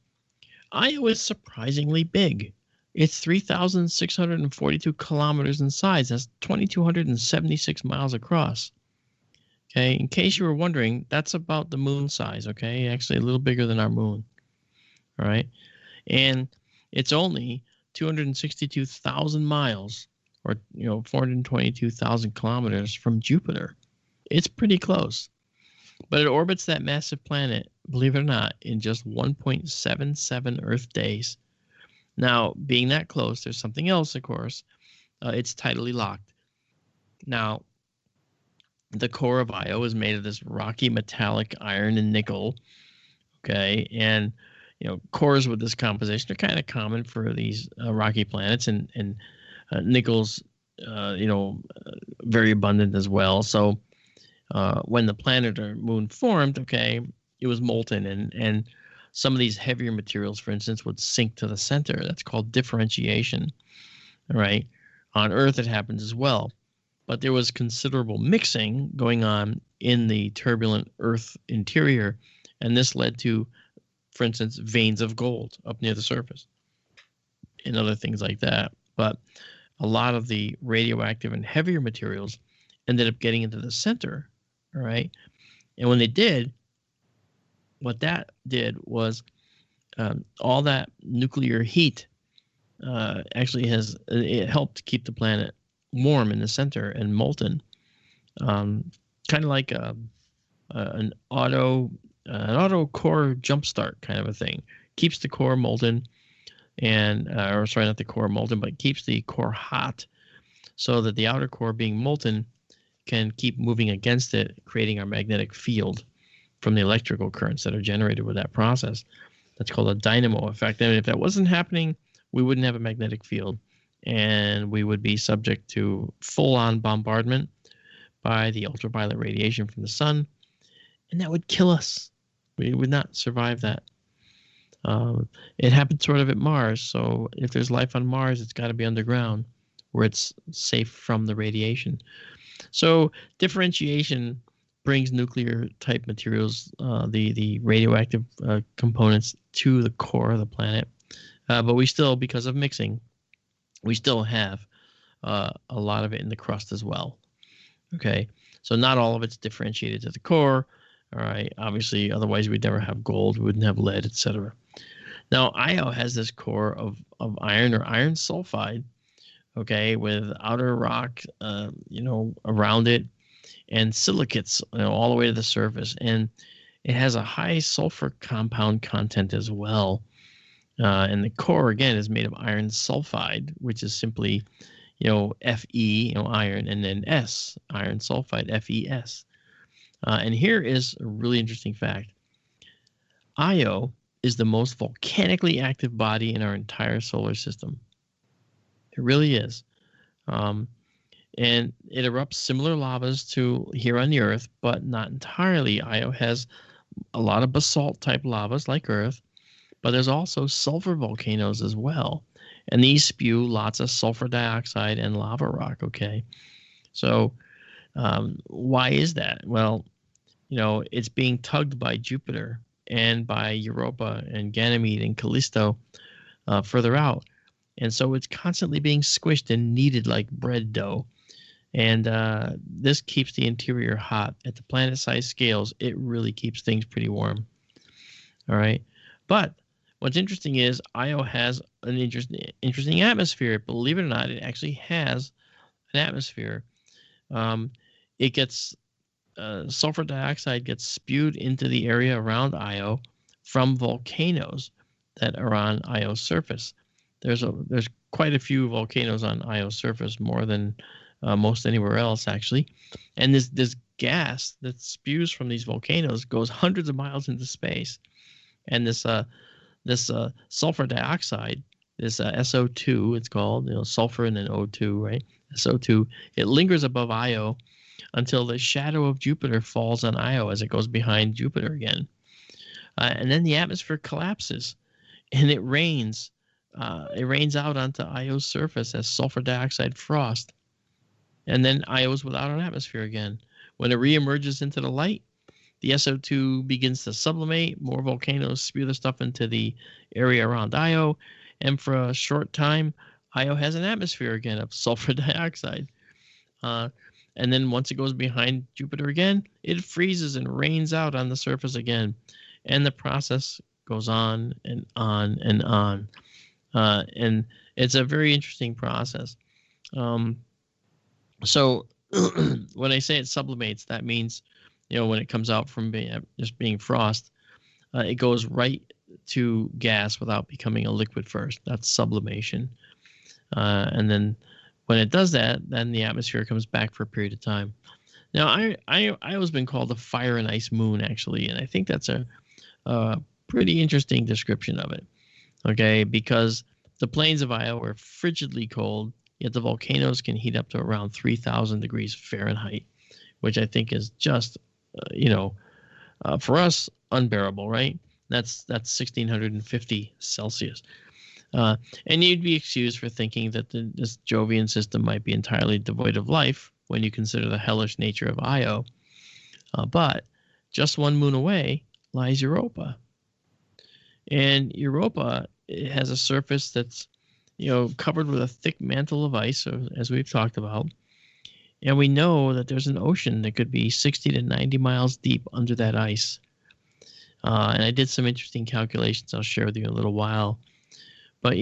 is surprisingly big. It's 3,642 kilometers in size. That's 2,276 miles across. Okay, in case you were wondering, that's about the moon size, okay? Actually, a little bigger than our moon. All right? And it's only 262,000 miles, or 422,000 kilometers from Jupiter. It's pretty close. But it orbits that massive planet, believe it or not, in just 1.77 Earth days. Now, being that close, there's something else, of course. It's tidally locked. Now, the core of Io is made of this rocky metallic iron and nickel. Okay, and cores with this composition are kind of common for these rocky planets, and nickel's very abundant as well. So when the planet or moon formed, okay, it was molten, and some of these heavier materials, for instance, would sink to the center. That's called differentiation. All right, on Earth it happens as well, but there was considerable mixing going on in the turbulent Earth interior, and this led to, for instance, veins of gold up near the surface. and other things like that. But a lot of the radioactive and heavier materials ended up getting into the center, all right? And when they did, what that did was all that nuclear heat actually it helped keep the planet warm in the center and molten, kind of like an auto core jumpstart kind of a thing. Keeps the core molten, and or sorry, not the core molten, but keeps the core hot, so that the outer core being molten can keep moving against it, creating our magnetic field from the electrical currents that are generated with that process. That's called a dynamo effect. And if that wasn't happening, we wouldn't have a magnetic field, and we would be subject to full-on bombardment by the ultraviolet radiation from the sun, and that would kill us. We would not survive that. It happened sort of at Mars, so if there's life on Mars, it's got to be underground where it's safe from the radiation. So differentiation brings nuclear type materials, the radioactive components, to the core of the planet. But we still, because of mixing, we still have a lot of it in the crust as well. Okay, so not all of it's differentiated to the core. All right, obviously, otherwise we'd never have gold, we wouldn't have lead, etc. Now, Io has this core of iron or iron sulfide, okay, with outer rock, around it, and silicates, all the way to the surface, and it has a high sulfur compound content as well. And the core again is made of iron sulfide, which is simply, Fe, iron, and then S, iron sulfide, FeS. And here is a really interesting fact. Io is the most volcanically active body in our entire solar system. It really is. And it erupts similar lavas to here on the Earth, but not entirely. Io has a lot of basalt-type lavas like Earth, but there's also sulfur volcanoes as well. And these spew lots of sulfur dioxide and lava rock, okay? So why is that? Well, it's being tugged by Jupiter and by Europa and Ganymede and Callisto further out. And so it's constantly being squished and kneaded like bread dough. And this keeps the interior hot. At the planet-sized scales, it really keeps things pretty warm. All right? But what's interesting is Io has an interesting atmosphere. Believe it or not, it actually has an atmosphere. It gets sulfur dioxide gets spewed into the area around Io from volcanoes that are on Io's surface. There's quite a few volcanoes on Io's surface, more than most anywhere else, actually. And this gas that spews from these volcanoes goes hundreds of miles into space. And this sulfur dioxide, this SO2, it's called, sulfur and then O2, right? SO2, it lingers above Io until the shadow of Jupiter falls on Io as it goes behind Jupiter again. And then the atmosphere collapses, and it rains. It rains out onto Io's surface as sulfur dioxide frost. And then Io's without an atmosphere again. When it reemerges into the light, the SO2 begins to sublimate. More volcanoes spew the stuff into the area around Io. And for a short time, Io has an atmosphere again of sulfur dioxide. And then once it goes behind Jupiter again, it freezes and rains out on the surface again. And the process goes on and on and on. And it's a very interesting process. So when I say it sublimates, that means, when it comes out from being frost, it goes right to gas without becoming a liquid first. That's sublimation. And then when it does that, then the atmosphere comes back for a period of time. Now, I always been called a fire and ice moon, actually, and I think that's a pretty interesting description of it. Okay, because the plains of Io are frigidly cold, yet the volcanoes can heat up to around 3,000 degrees Fahrenheit, which I think is just, for us, unbearable, right? That's 1,650 Celsius. And you'd be excused for thinking that this Jovian system might be entirely devoid of life when you consider the hellish nature of Io. But just one moon away lies Europa. And Europa has a surface that's covered with a thick mantle of ice, as we've talked about. And we know that there's an ocean that could be 60 to 90 miles deep under that ice. And I did some interesting calculations I'll share with you in a little while. But,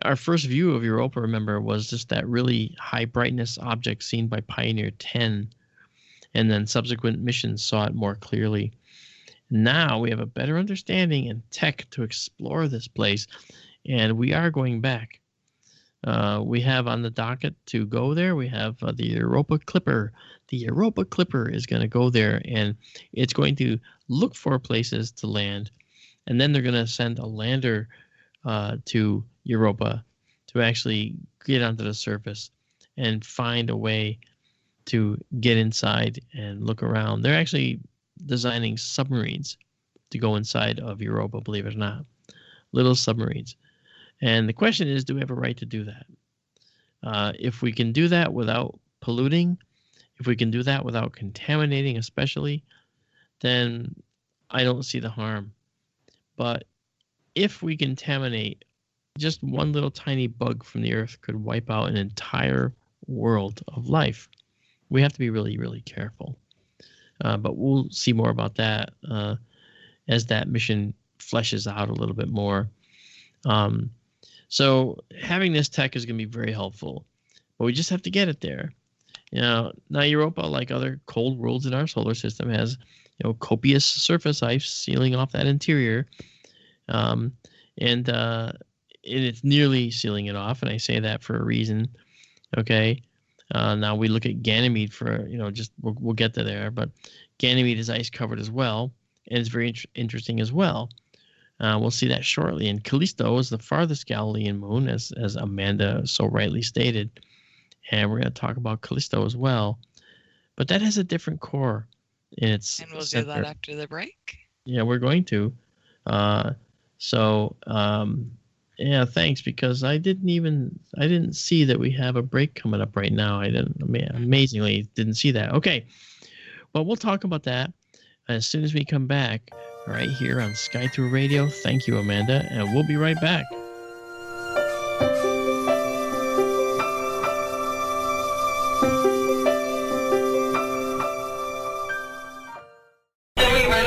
our first view of Europa, remember, was just that really high brightness object seen by Pioneer 10. And then subsequent missions saw it more clearly. Now we have a better understanding and tech to explore this place. And we are going back. We have on the docket to go there. We have the Europa Clipper. The Europa Clipper is going to go there, and it's going to look for places to land. And then they're going to send a lander to Europa to actually get onto the surface and find a way to get inside and look around. They're actually designing submarines to go inside of Europa, believe it or not. Little submarines. And the question is, do we have a right to do that? If we can do that without polluting, if we can do that without contaminating especially, then I don't see the harm. But if we contaminate, just one little tiny bug from the earth could wipe out an entire world of life. We have to be really, really careful. But we'll see more about that as that mission fleshes out a little bit more. So having this tech is going to be very helpful, but we just have to get it there. Now Europa, like other cold worlds in our solar system, has copious surface ice sealing off that interior, and it's nearly sealing it off. And I say that for a reason. Okay. Now we look at Ganymede for we'll get to there, but Ganymede is ice covered as well, and it's very interesting as well. We'll see that shortly. And Callisto is the farthest Galilean moon, as Amanda so rightly stated. And we're going to talk about Callisto as well. But that has a different core in its And we'll center. do that after the break. Yeah, we're going to. Yeah, thanks, because I didn't see that we have a break coming up right now. Amazingly didn't see that. Okay. Well, we'll talk about that as soon as we come back. Right here on Sky Through Radio. Thank you, Amanda, and we'll be right back.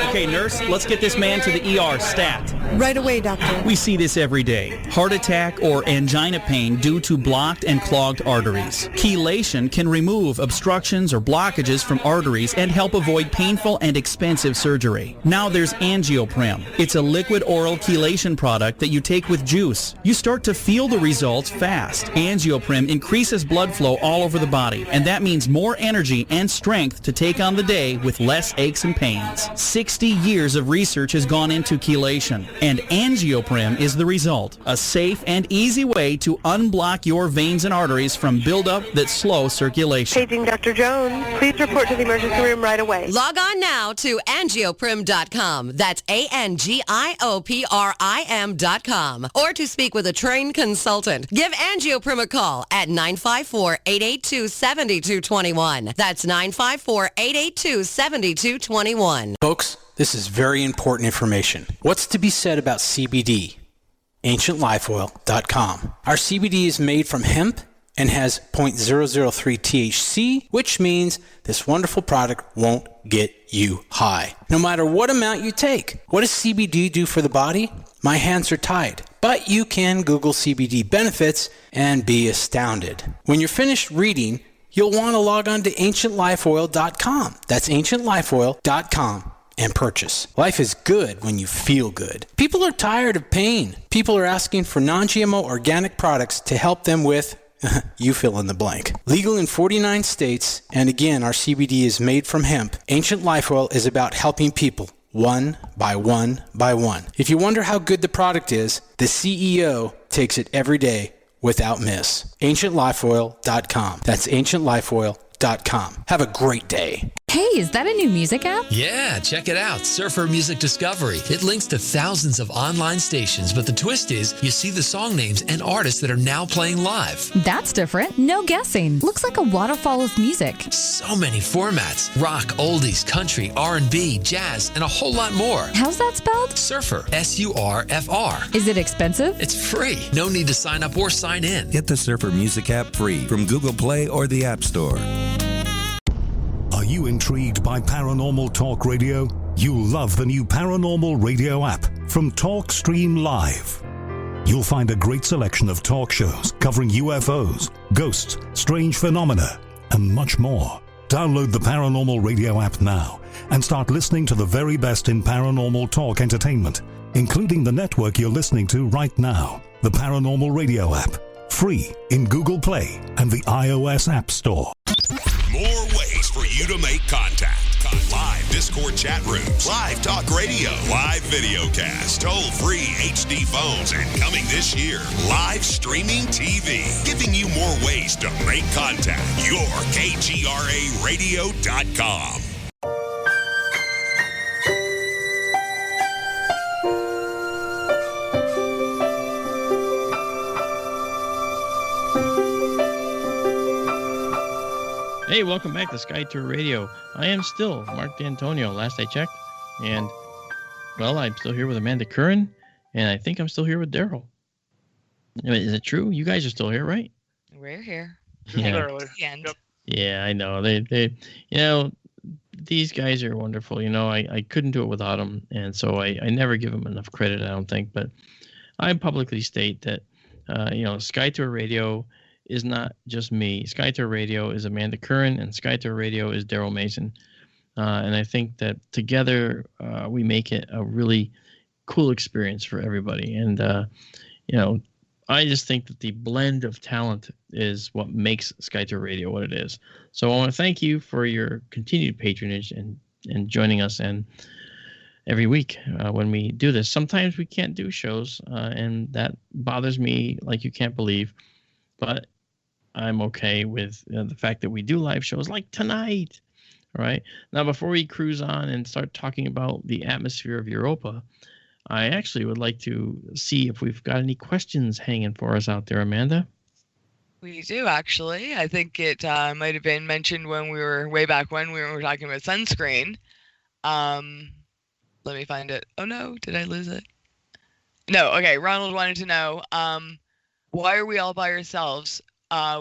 Okay, nurse, let's get this man to the ER stat. Right away, doctor. We see this every day. Heart attack or angina pain due to blocked and clogged arteries. Chelation can remove obstructions or blockages from arteries and help avoid painful and expensive surgery. Now there's Angioprim. It's a liquid oral chelation product that you take with juice. You start to feel the results fast. Angioprim increases blood flow all over the body, and that means more energy and strength to take on the day with less aches and pains. 60 years of research has gone into chelation, and Angioprim is the result. A safe and easy way to unblock your veins and arteries from buildup that slow circulation. Paging Dr. Jones. Please report to the emergency room right away. Log on now to angioprim.com. That's ANGIOPRIM.com. Or to speak with a trained consultant. Give Angioprim a call at 954-882-7221. That's 954-882-7221. Folks, this is very important information. What's to be said about CBD? AncientLifeOil.com. Our CBD is made from hemp and has 0.003 THC, which means this wonderful product won't get you high, no matter what amount you take. What does CBD do for the body? My hands are tied. But you can Google CBD benefits and be astounded. When you're finished reading, you'll want to log on to AncientLifeOil.com. That's AncientLifeOil.com. and purchase. Life is good when you feel good. People are tired of pain. People are asking for non-GMO organic products to help them with, you fill in the blank. Legal in 49 states, and again, our CBD is made from hemp. Ancient Life Oil is about helping people one by one by one. If you wonder how good the product is, the CEO takes it every day without miss. AncientLifeOil.com. That's AncientLifeOil.com. AstroBiology.com. Have a great day. Hey, is that a new music app? Yeah, check it out. Surfer Music Discovery. It links to thousands of online stations, but the twist is you see the song names and artists that are now playing live. That's different. No guessing. Looks like a waterfall of music. So many formats. Rock, oldies, country, R&B, jazz, and a whole lot more. How's that spelled? Surfer. S-U-R-F-R. Is it expensive? It's free. No need to sign up or sign in. Get the Surfer Music app free from Google Play or the App Store. Are you intrigued by Paranormal Talk Radio? You'll love the new Paranormal Radio app from TalkStream Live. You'll find a great selection of talk shows covering UFOs, ghosts, strange phenomena, and much more. Download the Paranormal Radio app now and start listening to the very best in paranormal talk entertainment, including the network you're listening to right now. The Paranormal Radio app, free in Google Play and the iOS App Store. More ways for you to make contact. Live Discord chat rooms, live talk radio, live video cast, toll-free HD phones, and coming this year, live streaming TV, giving you more ways to make contact. Your KGRAradio.com. Hey, welcome back to Sky Tour Radio. I am still Mark D'Antonio, last I checked. And, well, I'm still here with Amanda Curran, and I think I'm still here with Daryl. Is it true? You guys are still here, right? We're here. Yeah. The end. Yep. Yeah, I know. They, you know, these guys are wonderful. You know, I couldn't do it without them, and so I never give them enough credit, I don't think. But I publicly state that, you know, Sky Tour Radio is not just me. Sky Tour Radio is Amanda Curran, and Sky Tour Radio is Daryl Mason. And I think that together we make it a really cool experience for everybody. And, you know, I just think that the blend of talent is what makes Sky Tour Radio what it is. So I want to thank you for your continued patronage and joining us and every week when we do this. Sometimes we can't do shows, and that bothers me like you can't believe. But I'm okay with the fact that we do live shows like tonight. All right. Now, before we cruise on and start talking about the atmosphere of Europa, I actually would like to see if we've got any questions hanging for us out there, Amanda. We do, actually. I think it might have been mentioned when we were way back when we were talking about sunscreen. Let me find it. Oh, no. Did I lose it? No. Okay. Ronald wanted to know, why are we all by ourselves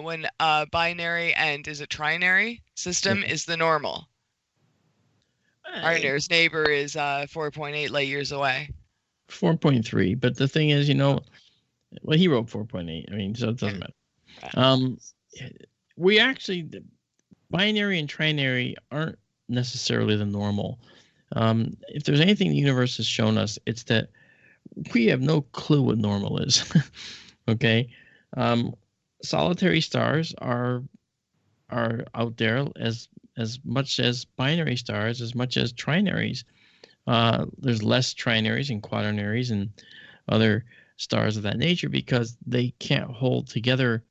when binary and is it trinary system is the normal? Our nearest neighbor is 4.8 light years away. 4.3. But the thing is, you know, well, he wrote 4.8. I mean, so it doesn't matter. We actually, binary and trinary aren't necessarily the normal. If there's anything the universe has shown us, it's that we have no clue what normal is. Okay. Solitary stars are out there as much as binary stars, as much as trinaries. There's less trinaries and quaternaries and other stars of that nature because they can't hold together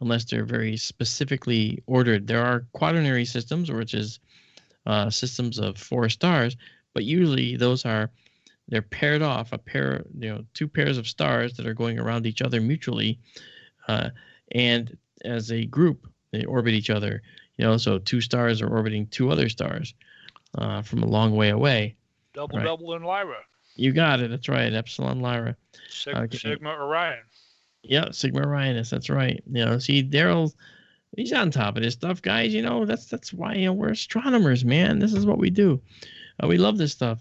unless they're very specifically ordered. There are quaternary systems, which is systems of 4 stars, but usually they're paired off, two pairs of stars that are going around each other mutually, and as a group they orbit each other. You know, so 2 stars are orbiting 2 other stars from a long way away. Double in Lyra. You got it. That's right. Epsilon Lyra. Sigma Orion. Yeah, Sigma Orionis. That's right. You know, see, Daryl, he's on top of this stuff, guys. You know, that's why, you know, we're astronomers, man. This is what we do. We love this stuff.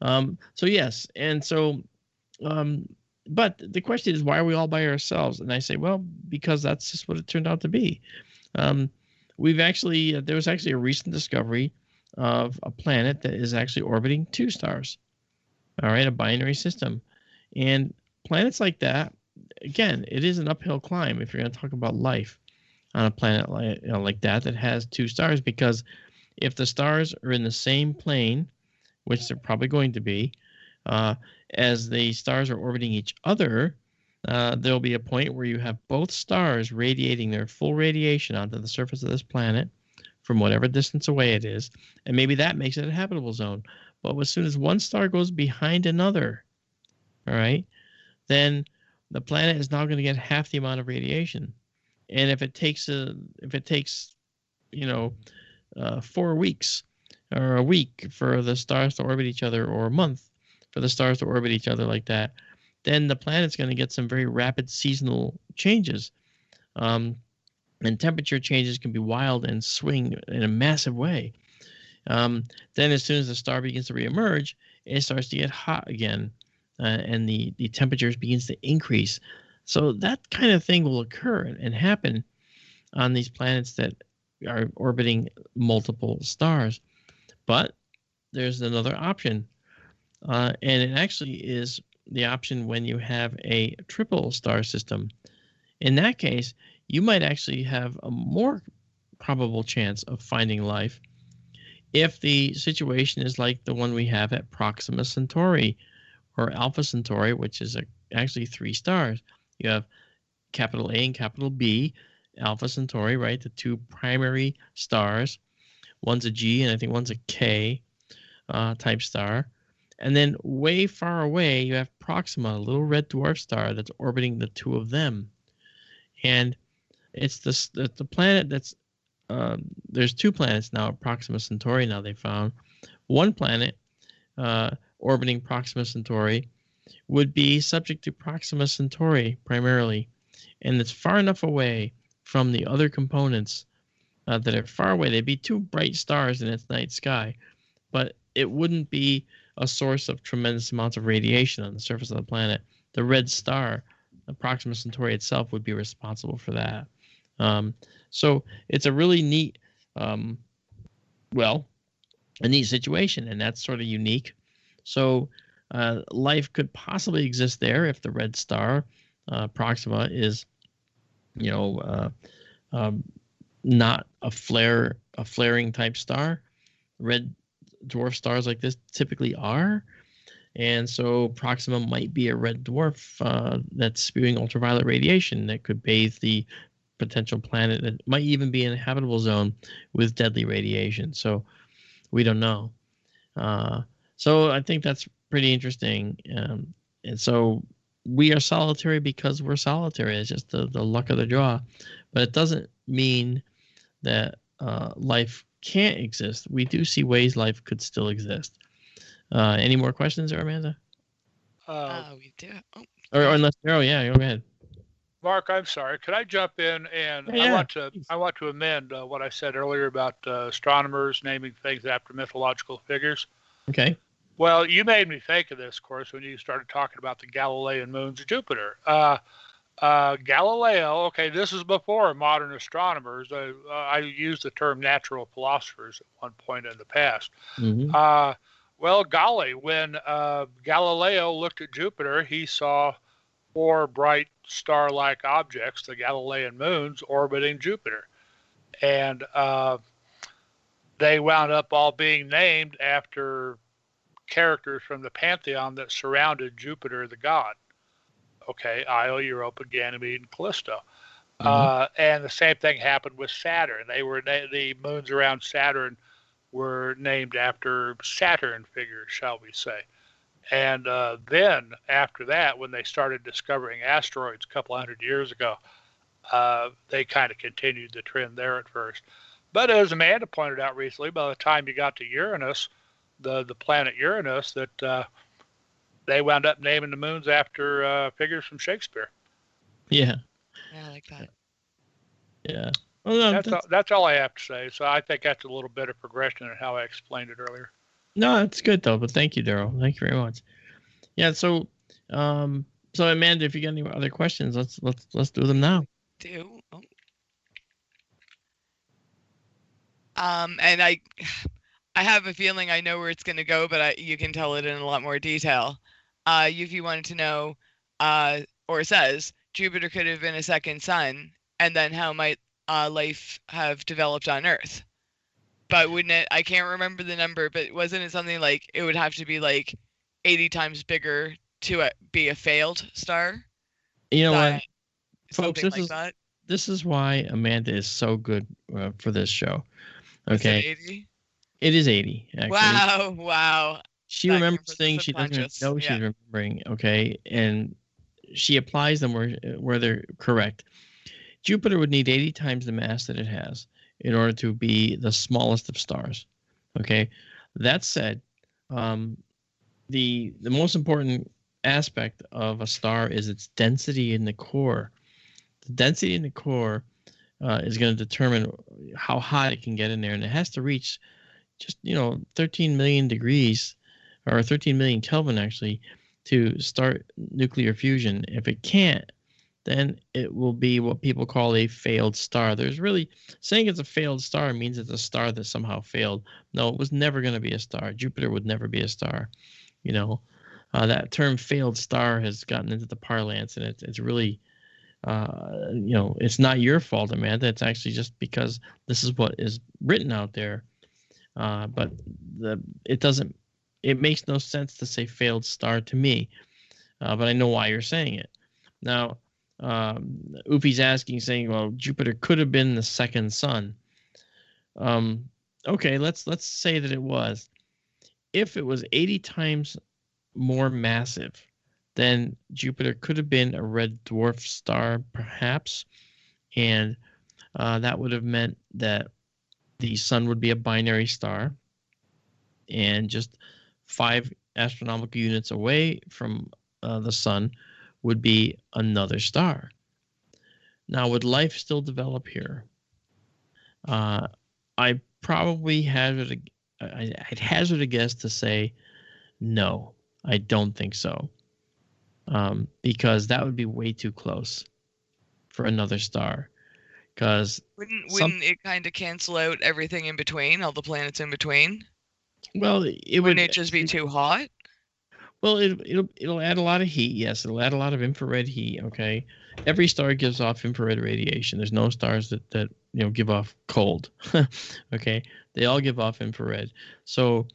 So yes, and so, but the question is, why are we all by ourselves? And I say, well, because that's just what it turned out to be. There was actually a recent discovery of a planet that is actually orbiting 2 stars. All right, a binary system, and planets like that, again, it is an uphill climb if you're going to talk about life on a planet like that has 2 stars, because if the stars are in the same plane, which they're probably going to be, as the stars are orbiting each other, there'll be a point where you have both stars radiating their full radiation onto the surface of this planet from whatever distance away it is, and maybe that makes it a habitable zone. But as soon as one star goes behind another, all right, then the planet is now going to get half the amount of radiation. And if it takes 4 weeks or a week for the stars to orbit each other, or a month for the stars to orbit each other like that, then the planet's going to get some very rapid seasonal changes. And temperature changes can be wild and swing in a massive way. Then as soon as the star begins to reemerge, it starts to get hot again, and the temperatures begins to increase. So that kind of thing will occur and happen on these planets that are orbiting multiple stars. But there's another option, and it actually is the option when you have a triple star system. In that case, you might actually have a more probable chance of finding life if the situation is like the one we have at Proxima Centauri or Alpha Centauri, which is actually 3 stars. You have capital A and capital B, Alpha Centauri, right? The 2 primary stars. One's a G and I think one's a K type star. And then way far away, you have Proxima, a little red dwarf star that's orbiting the 2 of them. And it's the planet that's there's 2 planets now at Proxima Centauri. Now they found one planet orbiting Proxima Centauri would be subject to Proxima Centauri primarily, and it's far enough away from the other components that are far away. They'd be 2 bright stars in its night sky, but it wouldn't be a source of tremendous amounts of radiation on the surface of the planet. The red star, Proxima Centauri itself, would be responsible for that. So it's a really neat, a neat situation, and that's sort of unique. So life could possibly exist there if the red star, Proxima, is, not a flaring type star. Red dwarf stars like this typically are. And so Proxima might be a red dwarf that's spewing ultraviolet radiation that could bathe the potential planet. That might even be in a habitable zone with deadly radiation. So we don't know. So I think that's pretty interesting. And so we are solitary because we're solitary. It's just the luck of the draw. But it doesn't mean that life can't exist. We do see ways life could still exist. Any more questions there, Amanda? We do. Or unless Daryl, yeah, go ahead. Mark, I'm sorry. Could I jump in? And Yeah, I want to amend what I said earlier about astronomers naming things after mythological figures. Okay. Well, you made me think of this, of course, when you started talking about the Galilean moons of Jupiter. Galileo, okay, this is before modern astronomers. I used the term natural philosophers at one point in the past. Mm-hmm. Well, golly, when Galileo looked at Jupiter, he saw 4 bright star-like objects, the Galilean moons, orbiting Jupiter. And they wound up all being named after characters from the pantheon that surrounded Jupiter the god. Okay, Io, Europa, Ganymede, and Callisto. And the same thing happened with Saturn. The moons around Saturn were named after Saturn figures, shall we say. And then after that, when they started discovering asteroids a couple hundred years ago, they kind of continued the trend there at first. But as Amanda pointed out recently, by the time you got to Uranus, the planet Uranus, that they wound up naming the moons after figures from Shakespeare. Yeah. Yeah, I like that. Yeah. Well, no, that's all I have to say. So I think that's a little bit of progression in how I explained it earlier. No, that's good though. But thank you, Daryl. Thank you very much. Yeah. So, so Amanda, if you got any other questions, let's do them now. And I have a feeling I know where it's going to go, but you can tell it in a lot more detail. If you wanted to know, or says Jupiter could have been a second sun, and then how might life have developed on Earth? But wouldn't it? I can't remember the number, but wasn't it something like it would have to be like 80 times bigger to be a failed star? You know what, folks? Something like that. This is why Amanda is so good for this show. Okay. Is it 80? It is 80, actually. Wow. She That remembers came from the things she doesn't even subconscious. know she's Yeah. remembering, okay? And she applies them where they're correct. Jupiter would need 80 times the mass that it has in order to be the smallest of stars, okay? That said, the most important aspect of a star is its density in the core. The density in the core is going to determine how hot it can get in there, and it has to reach just 13 million degrees or 13 million Kelvin actually to start nuclear fusion. If it can't, then it will be what people call a failed star. There's really saying it's a failed star means it's a star that somehow failed. No, it was never going to be a star. Jupiter would never be a star. That term failed star has gotten into the parlance, and it's really it's not your fault, Amanda. It's actually just because this is what is written out there. But it makes no sense to say failed star to me. But I know why you're saying it. Now, Ufi's saying, well, Jupiter could have been the second sun. Okay, let's say that it was. If it was 80 times more massive, then Jupiter could have been a red dwarf star, perhaps, and that would have meant that the sun would be a binary star, and just 5 astronomical units away from the sun would be another star. Now, would life still develop here? I probably I'd hazard a guess to say no. I don't think so, because that would be way too close for another star. Because wouldn't it kind of cancel out everything in between, all the planets in between? Well, wouldn't it just be too hot? Well, it'll add a lot of heat. Yes, it'll add a lot of infrared heat. Okay, every star gives off infrared radiation. There's no stars that give off cold. Okay, they all give off infrared. So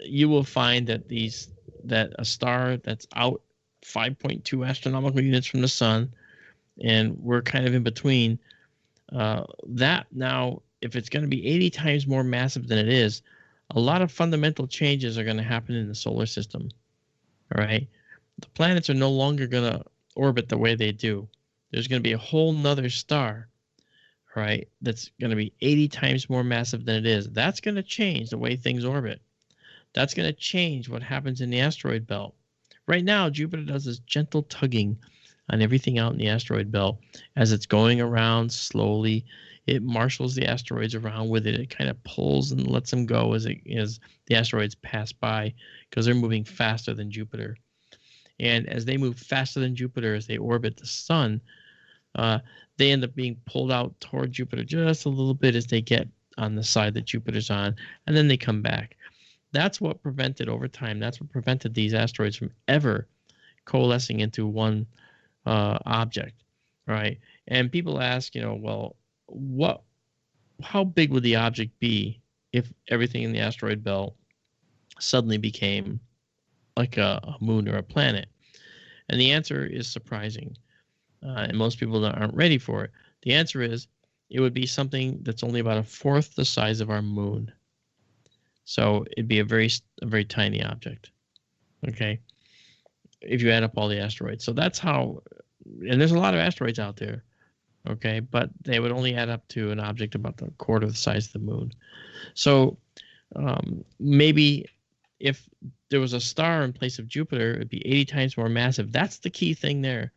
you will find that a star that's out 5.2 astronomical units from the sun, and we're kind of in between. That now, if it's going to be 80 times more massive than it is, a lot of fundamental changes are going to happen in the solar system. All right, the planets are no longer going to orbit the way they do. There's going to be a whole nother star, right, that's going to be 80 times more massive than it is. That's going to change the way things orbit. That's going to change what happens in the asteroid belt. Right now, Jupiter does this gentle tugging on everything out in the asteroid belt as it's going around slowly. It marshals the asteroids around with it. It kind of pulls and lets them go as the asteroids pass by, because they're moving faster than Jupiter. And as they move faster than Jupiter, as they orbit the sun, they end up being pulled out toward Jupiter just a little bit as they get on the side that Jupiter's on, and then they come back. That's what prevented over time. That's what prevented these asteroids from ever coalescing into one object, right? And people ask, well, how big would the object be if everything in the asteroid belt suddenly became like a moon or a planet? And the answer is surprising, and most people aren't ready for it. The answer is it would be something that's only about 1/4 the size of our moon. So it'd be a very tiny object, okay, if you add up all the asteroids. So that's how, and there's a lot of asteroids out there, okay, but they would only add up to an object about 1/4 the size of the moon. So maybe if there was a star in place of Jupiter, it'd be 80 times more massive. That's the key thing there,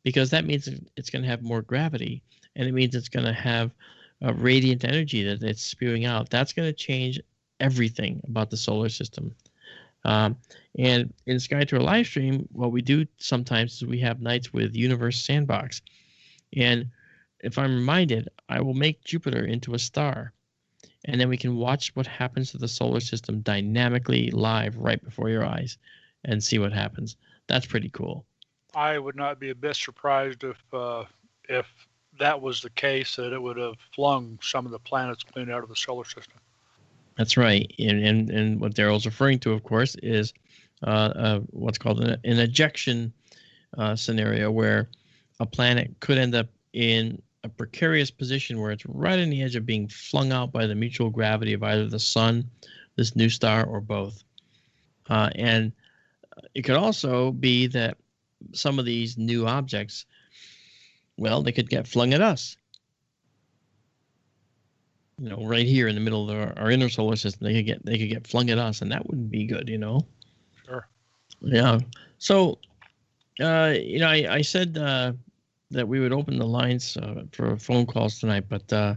because that means it's going to have more gravity, and it means it's going to have radiant energy that it's spewing out. That's going to change everything about the solar system. And in Sky Tour live stream, what we do sometimes is we have nights with Universe Sandbox. And if I'm reminded, I will make Jupiter into a star. And then we can watch what happens to the solar system dynamically live right before your eyes and see what happens. That's pretty cool. I would not be a bit surprised if that was the case, that it would have flung some of the planets clean out of the solar system. That's right. And what Daryl's referring to, of course, is what's called an ejection scenario, where a planet could end up in a precarious position where it's right on the edge of being flung out by the mutual gravity of either the sun, this new star, or both. And it could also be that some of these new objects, well, they could get flung at us. You know, right here in the middle of our inner solar system, they could get flung at us, and that wouldn't be good, you know. Sure. Yeah. So, you know, I said that we would open the lines for phone calls tonight, but I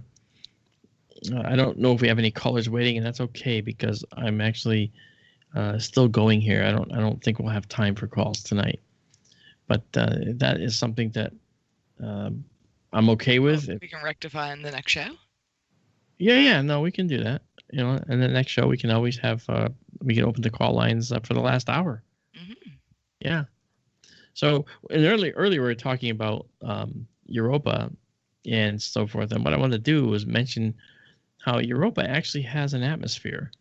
don't know if we have any callers waiting, and that's okay because I'm actually still going here. I don't think we'll have time for calls tonight, but that is something that I'm okay with. We can rectify in the next show. Yeah, no, we can do that. You know, and the next show we can always have we can open the call lines for the last hour. Mm-hmm. Yeah. So earlier we were talking about Europa and so forth, and what I wanted to do was mention how Europa actually has an atmosphere.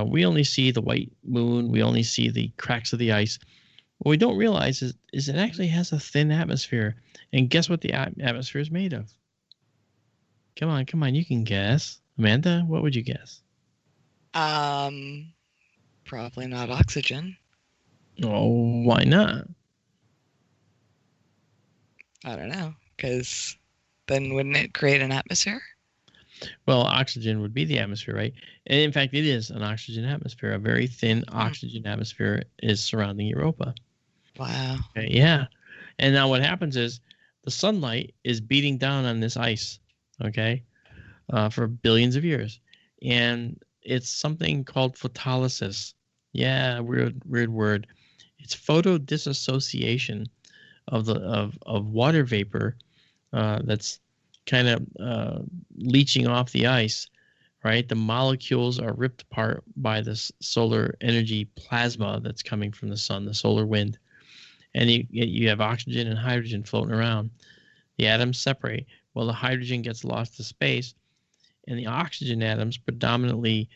We only see the white moon, we only see the cracks of the ice. What we don't realize is it actually has a thin atmosphere, and guess what the atmosphere is made of? Come on, you can guess. Amanda, what would you guess? Probably not oxygen. Oh, why not? I don't know, because then wouldn't it create an atmosphere? Well, oxygen would be the atmosphere, right? And in fact, it is an oxygen atmosphere. A very thin oxygen atmosphere is surrounding Europa. Wow. Okay, yeah. And now what happens is the sunlight is beating down on this ice, okay, for billions of years. And it's something called photolysis. Yeah, weird word. It's photodisassociation of water vapor that's kind of leaching off the ice, right? The molecules are ripped apart by this solar energy plasma that's coming from the sun, the solar wind. And you have oxygen and hydrogen floating around. The atoms separate. Well, the hydrogen gets lost to space, and the oxygen atoms predominantly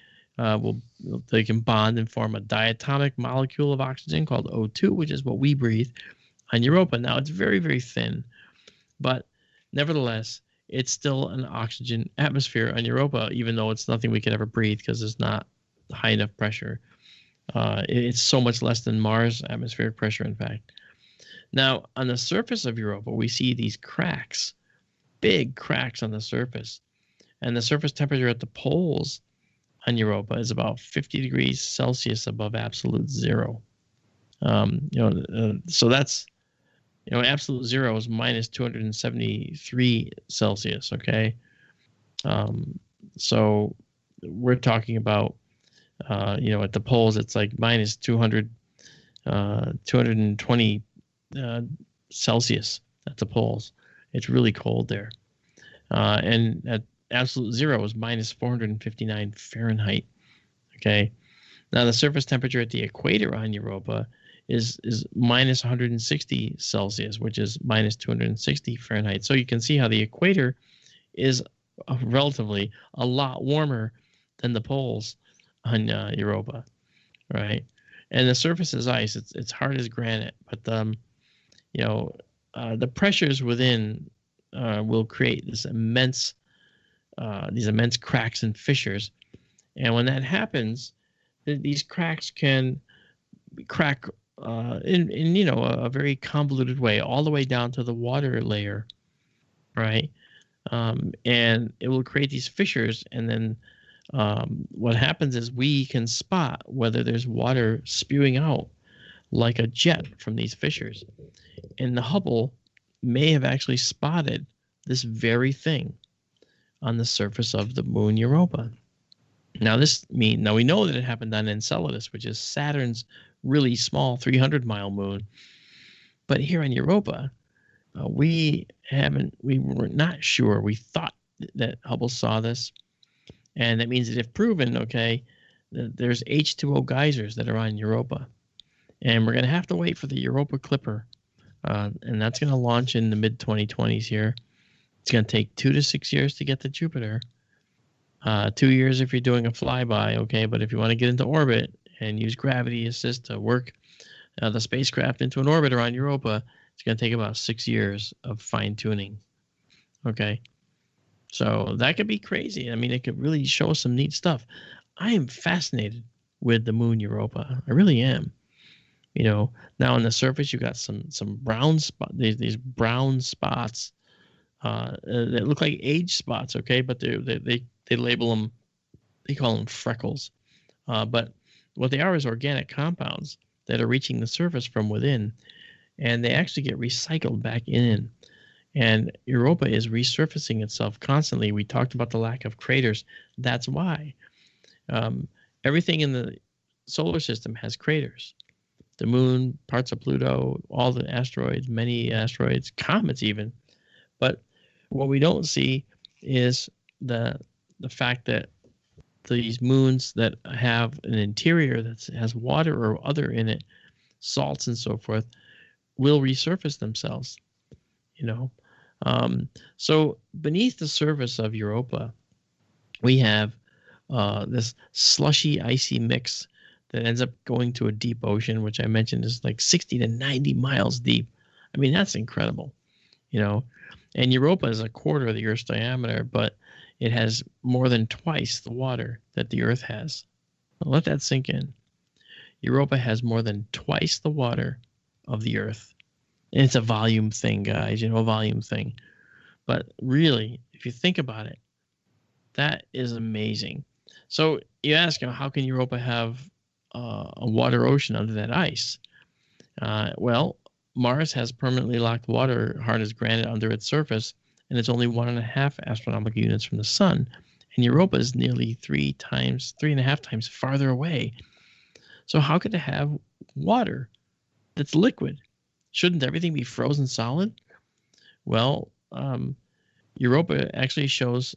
they can bond and form a diatomic molecule of oxygen called O2, which is what we breathe on Europa. Now, it's very, very thin, but nevertheless, it's still an oxygen atmosphere on Europa, even though it's nothing we could ever breathe because it's not high enough pressure. It's so much less than Mars atmospheric pressure, in fact. Now, on the surface of Europa, we see these cracks, big cracks on the surface. And the surface temperature at the poles on Europa is about 50 degrees Celsius above absolute zero. So that's, absolute zero is minus 273 Celsius, okay? So we're talking about, at the poles, it's like minus 220 Celsius at the poles. It's really cold there. And at absolute zero is minus 459 Fahrenheit. Okay. Now the surface temperature at the equator on Europa is minus 160 Celsius, which is minus 260 Fahrenheit. So you can see how the equator is relatively a lot warmer than the poles on Europa, right? And the surface is ice. It's hard as granite, but the pressures within will create these immense cracks and fissures. And when that happens, these cracks can crack in a very convoluted way, all the way down to the water layer, right? And it will create these fissures, and then what happens is we can spot whether there's water spewing out like a jet from these fissures. And the Hubble may have actually spotted this very thing on the surface of the moon Europa. Now we know that it happened on Enceladus, which is Saturn's really small 300-mile moon. But here on Europa, we were not sure. We thought that Hubble saw this. And that means that if proven, okay, that there's H2O geysers that are on Europa. And we're going to have to wait for the Europa Clipper. And that's going to launch in the mid-2020s here. It's going to take 2 to 6 years to get to Jupiter. 2 years if you're doing a flyby, okay? But if you want to get into orbit and use gravity assist to work the spacecraft into an orbit around Europa, it's going to take about 6 years of fine-tuning. Okay. So that could be crazy. I mean, it could really show us some neat stuff. I am fascinated with the moon Europa. I really am. Now on the surface, you got some brown spot, these brown spots that look like age spots. Okay, but they label them. They call them freckles. But what they are is organic compounds that are reaching the surface from within, and they actually get recycled back in. And Europa is resurfacing itself constantly. We talked about the lack of craters. That's why. Everything in the solar system has craters. The moon, parts of Pluto, all the asteroids, many asteroids, comets even. But what we don't see is the fact that these moons that have an interior that has water or other in it, salts and so forth, will resurface themselves. So beneath the surface of Europa, we have this slushy, icy mix that ends up going to a deep ocean, which I mentioned is like 60 to 90 miles deep. I mean, that's incredible, And Europa is a quarter of the Earth's diameter, but it has more than twice the water that the Earth has. Now, let that sink in. Europa has more than twice the water of the Earth. And it's a volume thing, guys, a volume thing. But really, if you think about it, that is amazing. So you ask, how can Europa have a water ocean under that ice? Well, Mars has permanently locked water hard as granite under its surface, and it's only 1.5 astronomical units from the sun. And Europa is nearly 3.5 times farther away. So how could it have water that's liquid? Shouldn't everything be frozen solid? Well, Europa actually shows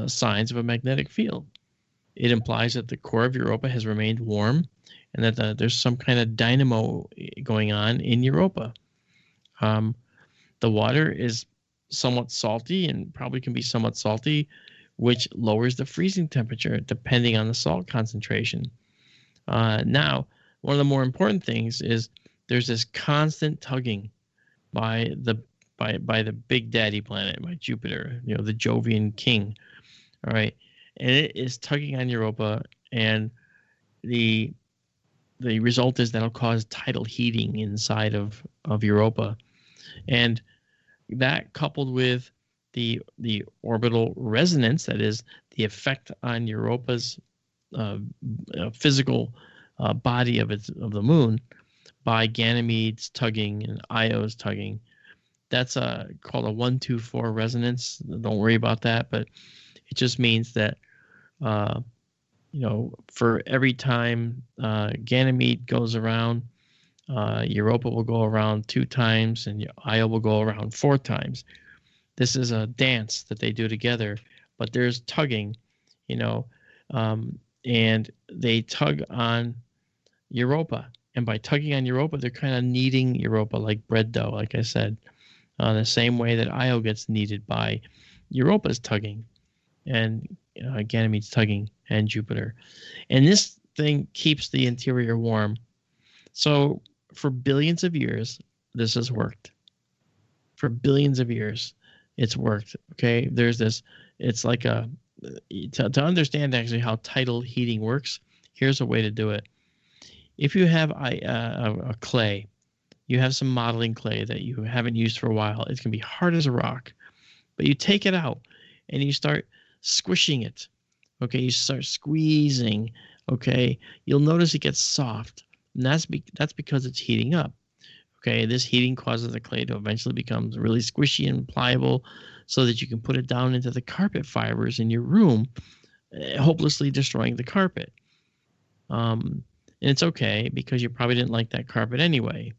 signs of a magnetic field. It implies that the core of Europa has remained warm and that there's some kind of dynamo going on in Europa. The water is somewhat salty and probably can be somewhat salty, which lowers the freezing temperature depending on the salt concentration. Now, one of the more important things is there's this constant tugging by the big daddy planet, by Jupiter, the Jovian king. All right. And it is tugging on Europa, and the result is that'll cause tidal heating inside of Europa. And that, coupled with the orbital resonance, that is the effect on Europa's physical body of the moon by Ganymedes tugging and Io's tugging, that's called a 1-2-4 resonance. Don't worry about that, but it just means that for every time Ganymede goes around, Europa will go around 2 times, and Io will go around 4 times. This is a dance that they do together, but there's tugging, and they tug on Europa. And by tugging on Europa, they're kind of kneading Europa like bread dough, like I said, the same way that Io gets kneaded by Europa's tugging and Ganymede's tugging and Jupiter. And this thing keeps the interior warm. So for billions of years, this has worked. For billions of years, it's worked. Okay, there's this. It's like to understand actually how tidal heating works. Here's a way to do it. If you have a clay, you have some modeling clay that you haven't used for a while, it's going to be hard as a rock. But you take it out and you start squishing it. Okay, you start squeezing. Okay, you'll notice it gets soft. And that's because it's heating up. Okay, this heating causes the clay to eventually become really squishy and pliable so that you can put it down into the carpet fibers in your room, hopelessly destroying the carpet. And it's okay because you probably didn't like that carpet anyway.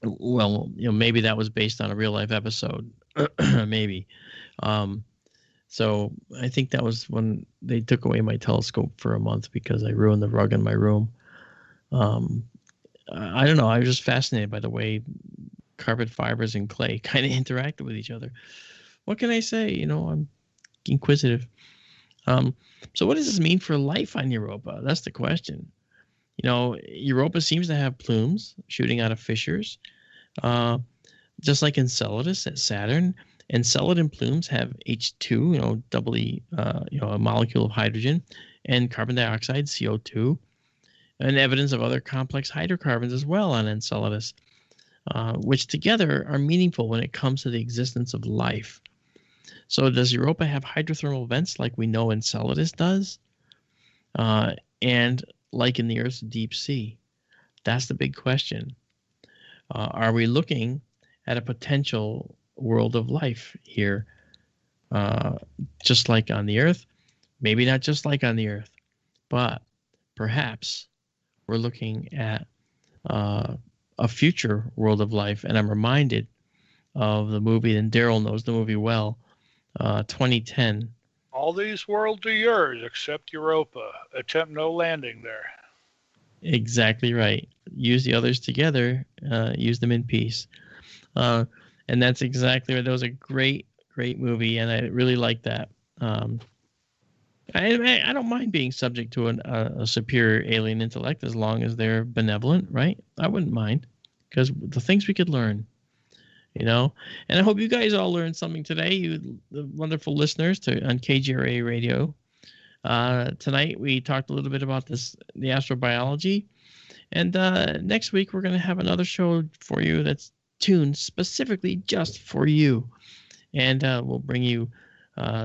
Well, maybe that was based on a real life episode, maybe. So I think that was when they took away my telescope for a month because I ruined the rug in my room. I don't know. I was just fascinated by the way carpet fibers and clay kind of interacted with each other. What can I say? I'm inquisitive. So what does this mean for life on Europa? That's the question. Europa seems to have plumes shooting out of fissures, just like Enceladus at Saturn. Enceladin plumes have H2, doubly, a molecule of hydrogen, and carbon dioxide, CO2, and evidence of other complex hydrocarbons as well on Enceladus, which together are meaningful when it comes to the existence of life. So does Europa have hydrothermal vents like we know Enceladus does? And like in the Earth's deep sea? That's the big question. Are we looking at a potential world of life here, just like on the Earth? Maybe not just like on the Earth, but perhaps we're looking at a future world of life. And I'm reminded of the movie, and Daryl knows the movie well, 2010. All these worlds are yours except Europa. Attempt no landing there. Exactly right. Use the others together. Use them in peace. And that's exactly right. That was a great movie, and I really like that. I don't mind being subject to a superior alien intellect as long as they're benevolent, right? I wouldn't mind, because the things we could learn, And I hope you guys all learned something today, you the wonderful listeners on KGRA Radio. Tonight we talked a little bit about the astrobiology, and next week we're going to have another show for you that's tuned specifically just for you, and we'll bring you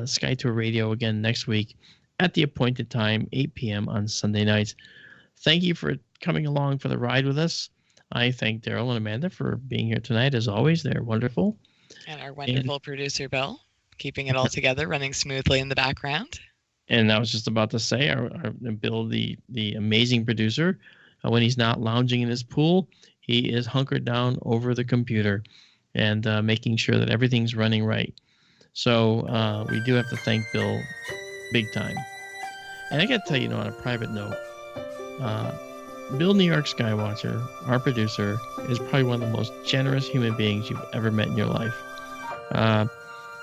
Sky Tour Radio again next week at the appointed time, 8 p.m. on Sunday nights. Thank you for coming along for the ride with us. I thank Daryl and Amanda for being here tonight. As always, they're wonderful. And our wonderful producer, Bill, keeping it all together, running smoothly in the background. And I was just about to say, our Bill, the amazing producer, when he's not lounging in his pool, he is hunkered down over the computer and making sure that everything's running right. So we do have to thank Bill big time. And I got to tell you, on a private note, Bill New York Skywatcher, our producer, is probably one of the most generous human beings you've ever met in your life.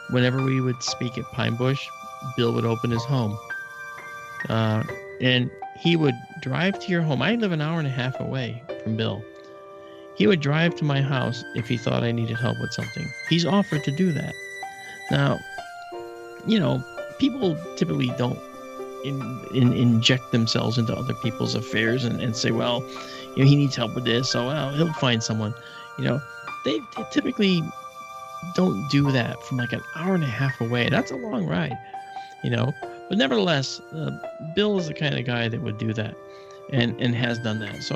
Whenever we would speak at Pine Bush, Bill would open his home. And he would drive to your home. I live an hour and a half away from Bill. He would drive to my house if he thought I needed help with something. He's offered to do that. Now, people typically don't inject themselves into other people's affairs and say, well, he needs help with this, so he'll find someone. They typically don't do that from like an hour and a half away. That's a long ride, But nevertheless, Bill is the kind of guy that would do that and has done that. So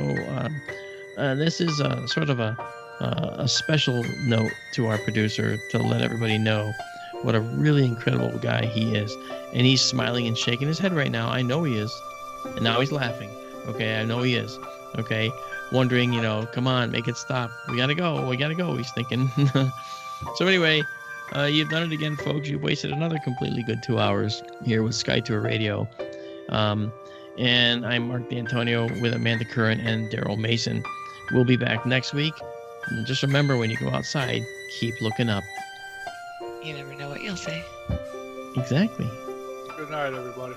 this is sort of a special note to our producer to let everybody know what a really incredible guy he is. And he's smiling and shaking his head right now. I know he is. And now he's laughing. Okay, I know he is. Okay, wondering, come on, make it stop. We gotta go. He's thinking. So anyway, you've done it again, folks. You've wasted another completely good 2 hours here with Sky Tour Radio. And I'm Mark D'Antonio with Amanda Curran and Daryl Mason. We'll be back next week. And just remember, when you go outside, keep looking up. You never know what you'll see. Exactly. Good night, everybody.